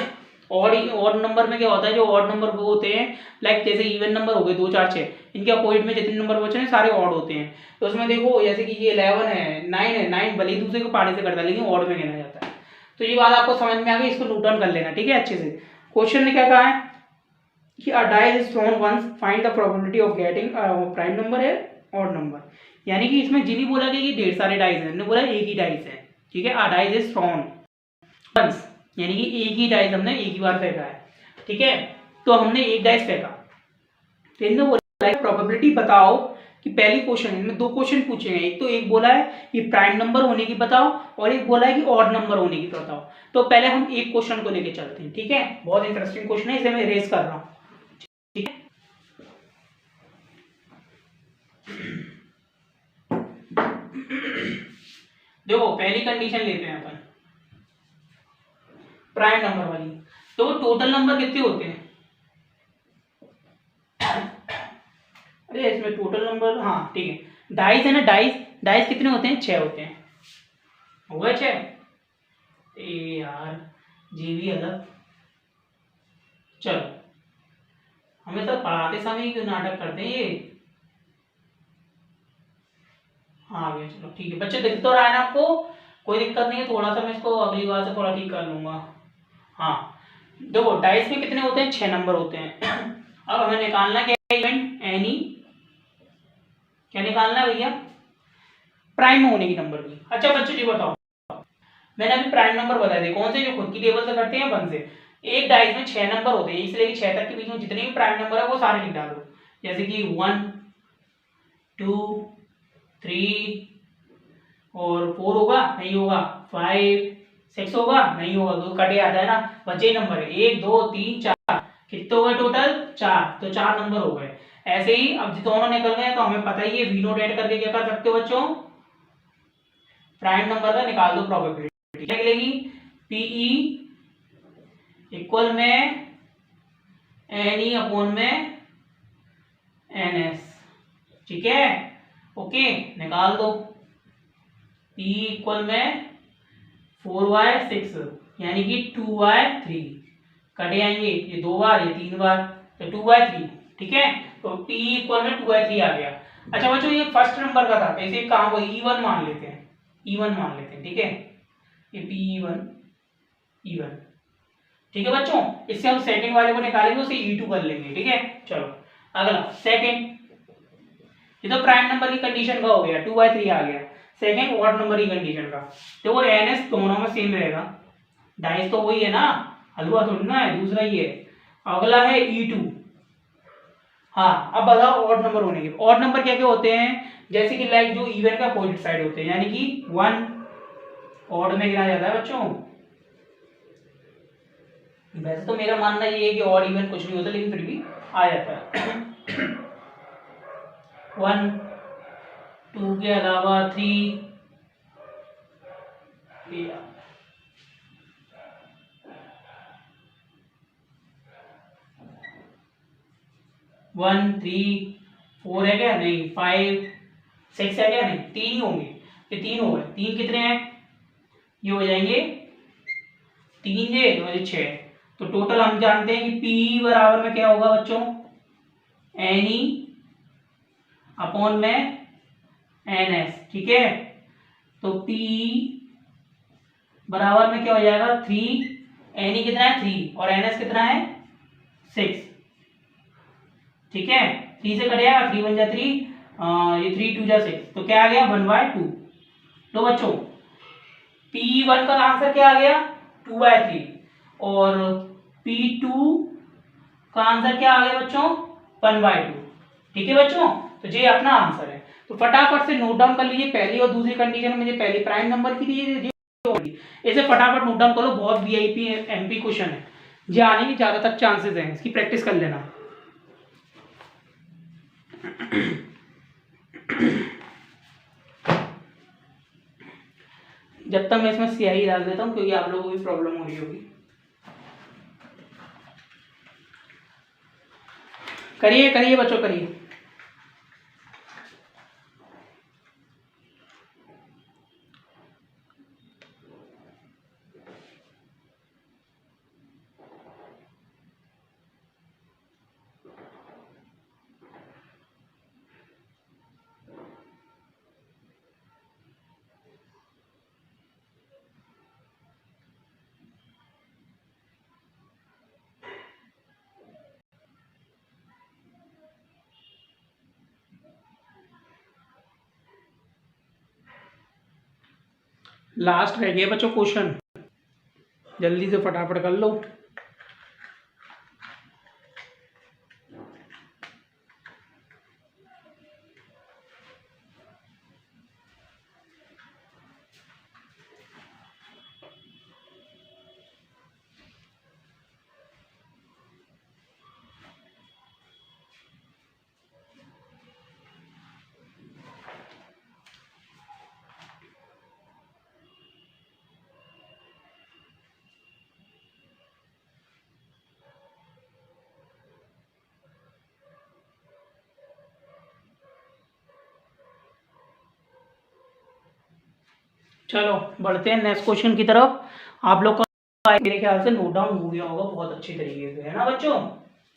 ऑड नंबर में क्या होता है, जो ऑड नंबर वो होते हैं, लाइक जैसे इवन नंबर हो गए 2, 4, 6, इनके अपोजिट में जितने नंबर बचे हैं सारे ऑड होते हैं। तो उसमें देखो जैसे कि ये 11 है, 9 है, 9 भले ही दूसरे को पार्ट से करता है लेकिन ऑड में गिना जाता है। तो ये बात आपको समझ में आ गई, इसको नोट डाउन कर लेना, ठीक है अच्छे से। क्वेश्चन ने क्या कहा है कि a dice is thrown once, find the probability of getting prime number है ऑड नंबर। यानी कि इसमें जिन्हीं बोला गया कि ढेर सारे डाइस हैं, हमने बोला एक ही डाइस है, ठीक है। A dice is thrown once, यानी कि एक ही डाइस हमने एक ही बार फेंका है, ठीक है। तो हमने एक डाइस फेंका, तो इनने बोला प्रोबेबिलिटी बताओ कि पहली क्वेश्चन, इनमें 2 क्वेश्चन पूछे हैं, एक तो एक बोला है कि प्राइम नंबर होने की बताओ और एक बोला है कि ऑड नंबर होने की बताओ। तो पहले हम एक क्वेश्चन को लेके चलते हैं, ठीक है। बहुत इंटरेस्टिंग क्वेश्चन है, इसे मैं रेस कर रहा हूँ, ठीक है। देखो पहली कंडीशन लेते हैं अपन प्राइम नंबर वाली। तो टोटल नंबर कितने होते हैं? अरे इसमें टोटल नंबर, हाँ ठीक है, डाइस है ना, डाइस कितने होते हैं? 6 होते हैं, हो गए 6। ए यार जी भी अलग, चलो हमें तो पढ़ाते समय क्यों नाटक करते हैं ये। हाँ आ गया, चलो ठीक है बच्चे, दिख तो रहा है ना आपको, कोई दिक्कत नहीं है, थोड़ा सा मैं इसको अगली बार से थोड़ा ठीक कर लूँगा। हाँ देखो डाइस में कितने होते हैं, 6 नंबर होते हैं। अब हमें निकालना क्या है, इवेंट एनी, क्या निकालना है भैया, प्राइम होने की नंबर की। अच्छा बच्चों जी बताओ, मैंने अभी प्राइम नंबर बता दिए, कौन से, जो खुद की टेबल से करते हैं 1 से। एक डाइस में 6 नंबर होते हैं, इसलिए कि 6 तक के बीच में जितने भी प्राइम नंबर है वो सारे लिख डालो। जैसे कि 1 2 3 और 4 होगा, नहीं होगा, 5 6 होगा, नहीं होगा, तो कटे आता है ना, बचे ही नंबर है 1 2 3 4, कितने हो गए टोटल 4, तो 4 नंबर हो गए। ऐसे ही अब दोनों निकल गए तो हमें पता ही है, वी नोट ऐड करके क्या कर सकते हो बच्चों, प्राइम नंबर का निकाल दो प्रोबेबिलिटी, क्या निकलेगी, पीई इक्वल में एन अपॉन में एन एस, ठीक है, ओके, निकाल दो। पी इक्वल में 4y6 यानी कि 2y3, कटे आएंगे ये 2 बार, ये 3 बार, तो 2y3, ठीक है, तो p इक्वल में 2y3 आ गया। अच्छा बच्चों ये फर्स्ट नंबर का था, ऐसे एक काम को e1 मान लेते हैं, e1 मान लेते हैं, ठीक है, ये p1 e1, ठीक है बच्चों। इससे हम सेकंड वाले को निकालेंगे, उसे e2 कर लेंगे, ठीक है। चलो अगला सेकंड, ये तो प्राइम नंबर की कंडीशन का हो गया, 2/3 आ गया। सेकंड ऑड नंबर की कंडीशन का, तो वो एनएस दोनों में सेम रहेगा, डाइस तो वही है ना, हलवा थोड़ी ना है, दूसरा ही है। अगला है E2। हाँ अब बताओ ऑड नंबर होने के, ऑड नंबर क्या क्या होते हैं, जैसे कि लाइक जो इवन का अपोजिट साइड होते हैं, यानी कि 1 ऑड में गिना जाता है बच्चों। वैसे तो मेरा मानना ये है कि ऑड इवन कुछ नहीं होता, लेकिन फिर भी आ जाता है। 1 2 के अलावा 3, 1 3 4 है क्या, नहीं 5 6 है क्या, नहीं 3 ही होंगे, ये 3 हो गए, 3 कितने हैं, ये हो जाएंगे 3 ये तो 6, तो टोटल हम जानते हैं कि P बराबर में क्या होगा बच्चों, एन अपॉन में एन एस, ठीक है, तो P बराबर में क्या हो जाएगा 3, एन कितना है 3 और एन एस कितना है 6, ठीक है, 3 से कटेगा 3 बन जा 3, ये 3 2 जा 6, तो क्या आ गया 1/2। लो बच्चों P1 का आंसर क्या आ गया 2/3 और P2 का आंसर क्या आ गया बच्चों 1/2, ठीक है बच्चों, तो ये अपना आंसर है। तो फटाफट से नोट डाउन कर लीजिए, पहली और दूसरी कंडीशन में पहली प्राइम नंबर की थी, इसे फटाफट नोट डाउन करो, बहुत वीआईपी एमपी क्वेश्चन है, ये आने की ज्यादातर चांसेस हैं, इसकी प्रैक्टिस कर लेना। जब तक मैं इसमें स्याही डाल देता हूँ, क्योंकि आप लोगों को भी प्रॉब्लम हो रही होगी। करिए करिए बच्चों करिए। लास्ट रह गया बच्चों क्वेश्चन, जल्दी से फटाफट कर लो। चलो बढ़ते हैं नेक्स्ट क्वेश्चन की तरफ। आप लोग का मेरे ख्याल से नोट डाउन हो गया होगा बहुत अच्छी तरीके से, है ना बच्चों।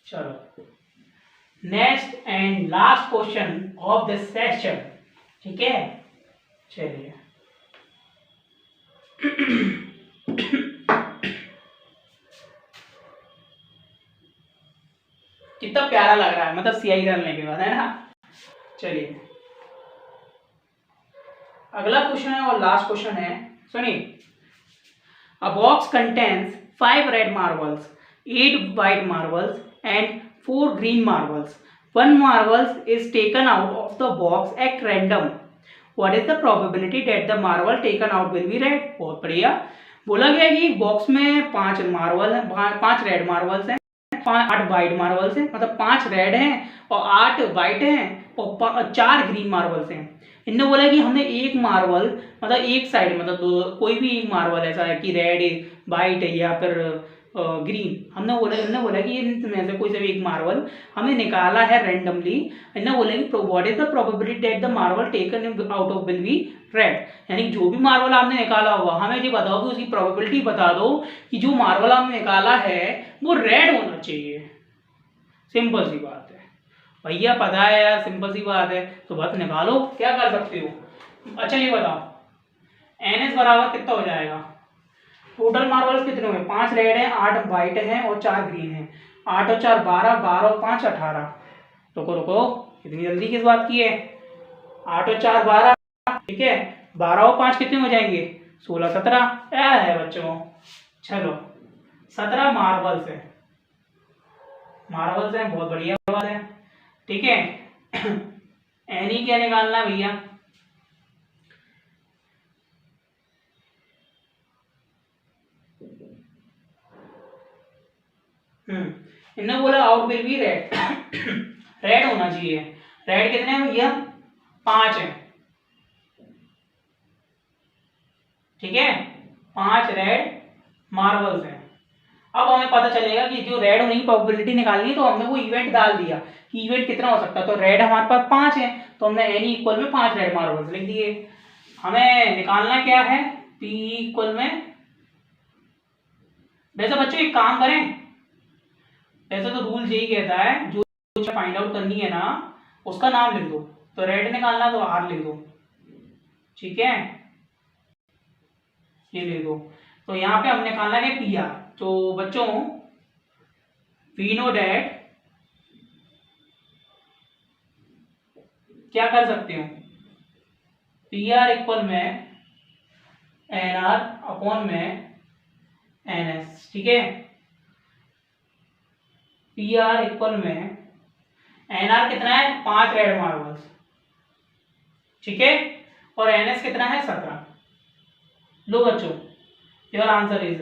चलो next and last question of this session, ठीक है, चलिए कितना प्यारा लग रहा है, मतलब सियाही डालने के बाद, है ना। चलिए अगला क्वेश्चन है और लास्ट क्वेश्चन है, सुनिए। A box contains 5 red marbles, 8 white marbles, and 4 green marbles. One marble is taken out of the box at random. What is the probability that the marble taken out will be red? बहुत बढ़िया। बोला गया कि box में 5 marble है, 5 red marbles हैं, 8 white marbles हैं, मतलब 5 रेड हैं और 8 वाइट हैं और 4 ग्रीन मार्बल्स हैं। इनने बोला कि हमने एक मार्बल, मतलब एक साइड, मतलब कोई भी एक मार्बल ऐसा है कि रेड, वाइट या फिर ग्रीन, इन्होंने बोला कि इनमें से कोई से भी एक मार्बल हमने निकाला है रैंडमली। इन्होंने बोला कि what is the probability that the marble taken out of will be red, यानी कि जो भी मार्बल आपने निकाला होगा हमें ये बताओ कि उसकी प्रोबेबिलिटी बता दो कि जो मार्बल आपने निकाला है वो रेड होना चाहिए। सिंपल सी बात है भैया, पता है यार, सिंपल सी बात है, तो बस निकालो, क्या कर सकते हो। अच्छा ये बताओ NS बराबर कितना हो जाएगा। टोटल मार्बल्स कितने हुए, 5 रेड हैं, 8 वाइट हैं और 4 ग्रीन हैं। 8 और 4 12, 12 और 5 18। रुको रुको, इतनी जल्दी किस बात की है। 8 और 4 12, ठीक है, 12 और 5 कितने हो जाएंगे, 16 17। क्या है बच्चों, चलो 17 मार्बल्स है, बहुत बढ़िया बात है, ठीक है। एनी क्या निकालना भैया, इन्होंने बोला out will be red. Red होना चाहिए। रेड कितने हैं भैया, 5 है, ठीक है, 5 रेड मार्बल्स हैं। अब हमें पता चलेगा कि जो रेड होने की प्रोबेबिलिटी निकालनी है, तो हमने वो इवेंट डाल दिया कि इवेंट कितना हो सकता है। तो रेड हमारे पास 5 है, तो हमने एनी इक्वल में 5 रेड मार्बल्स लिख दिए। हमें निकालना क्या है, पी इक्वल में, वैसे बच्चों एक काम करें, वैसे तो रूल यही कहता है जो फाइंड आउट करनी है ना उसका नाम लिख दो। तो रेड निकालना तो R लिख दो, ठीक है, ये लिख दो। तो यहाँ पे हमने निकालना है PR। तो बच्चों वी नो डैट, क्या कर सकते हो, PR इक्वल में NR अपॉन में NS, ठीक है। PR इक्वल में NR कितना है, 5 रेड मार्बल्स, ठीक है, और NS कितना है, 17। लो बच्चों, योर आंसर इज,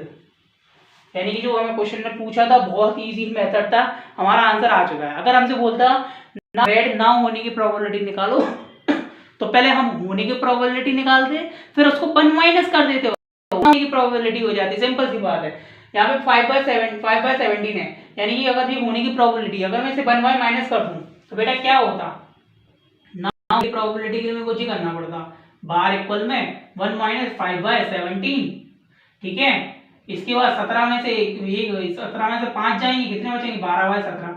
यानी कि जो हमें क्वेश्चन में पूछा था बहुत इजी मेथड था, हमारा आंसर आ चुका है। अगर हमसे बोलता ना रेड ना होने की प्रोबेबिलिटी निकालो, तो पहले हम होने की प्रोबेबिलिटी निकालते, फिर उसको 1 माइनस कर देते, होने की प्रोबेबिलिटी हो जाती। सिंपल सी बात है। यहाँ पे 5/17 है, यानी कि अगर ये होने की प्रोबेबिलिटी, अगर मैं इसे 1 बाय माइनस कर दूं तो बेटा क्या होता, ना होने की प्रोबेबिलिटी के लिए मुझे कुछ ही करना पड़ता, बार इक्वल में 1 माइनस 5/17, ठीक है। इसके बाद 17 में से 5 जाएंगे, कितने बचेंगे, 12/17।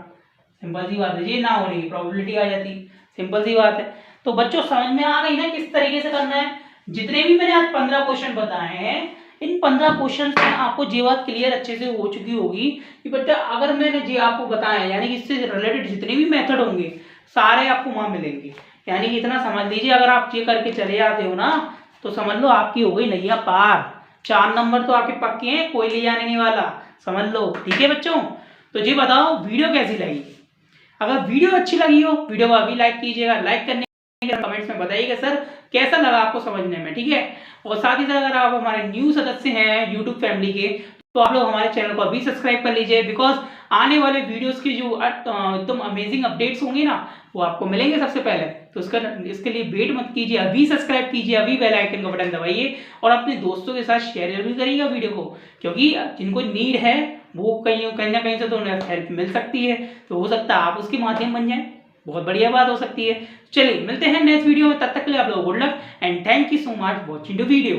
सिंपल सी बात है, ये ना होने की प्रोबेबिलिटी आ जाती। सिंपल सी बात है। तो बच्चों समझ में आ गई ना किस तरीके से करना है। जितने भी मैंने आज 15 क्वेश्चन बताए हैं, इन 15 क्वेश्चन में आपको ये बात क्लियर अच्छे से हो चुकी होगी कि बेटा अगर मैंने ये आपको बताया, यानी कि इससे रिलेटेड जितने भी मेथड होंगे सारे आपको वहां मिलेंगे। यानी कि इतना समझ लीजिए, अगर आप ये करके चले आते हो ना तो समझ लो आपकी हो गई नैया पार। 4 नंबर तो आपके पक्के हैं, कोई ले जाने नहीं वाला, समझ लो, ठीक है बच्चों। तो ये बताओ वीडियो कैसी लगी। अगर वीडियो अच्छी लगी हो, वीडियो को अभी लाइक कीजिएगा। लाइक करने के कमेंट्स में बताइएगा सर कैसा लगा आपको समझने में, ठीक है। और साथ ही साथ अगर आप हमारे न्यू सदस्य हैं यूट्यूब फैमिली के, तो आप लोग हमारे चैनल को अभी सब्सक्राइब कर लीजिए, बिकॉज आने वाले वीडियोस की जो एकदम अमेजिंग अपडेट्स होंगी ना वो आपको मिलेंगे सबसे पहले। तो इसके लिए वेट मत कीजिए, अभी सब्सक्राइब कीजिए, अभी बेल आइकन का बटन दबाइए और अपने दोस्तों के साथ शेयर जरूर करिएगा वीडियो को, क्योंकि जिनको नीड है वो कहीं ना कहीं से तो उन्हें हेल्प मिल सकती है। तो हो सकता है आप उसके माध्यम बन जाए, बहुत बढ़िया बात हो सकती है। चलिए मिलते हैं नेक्स्ट वीडियो में, तब तक के लिए आप लोगों को good luck and thank you so much watching the video.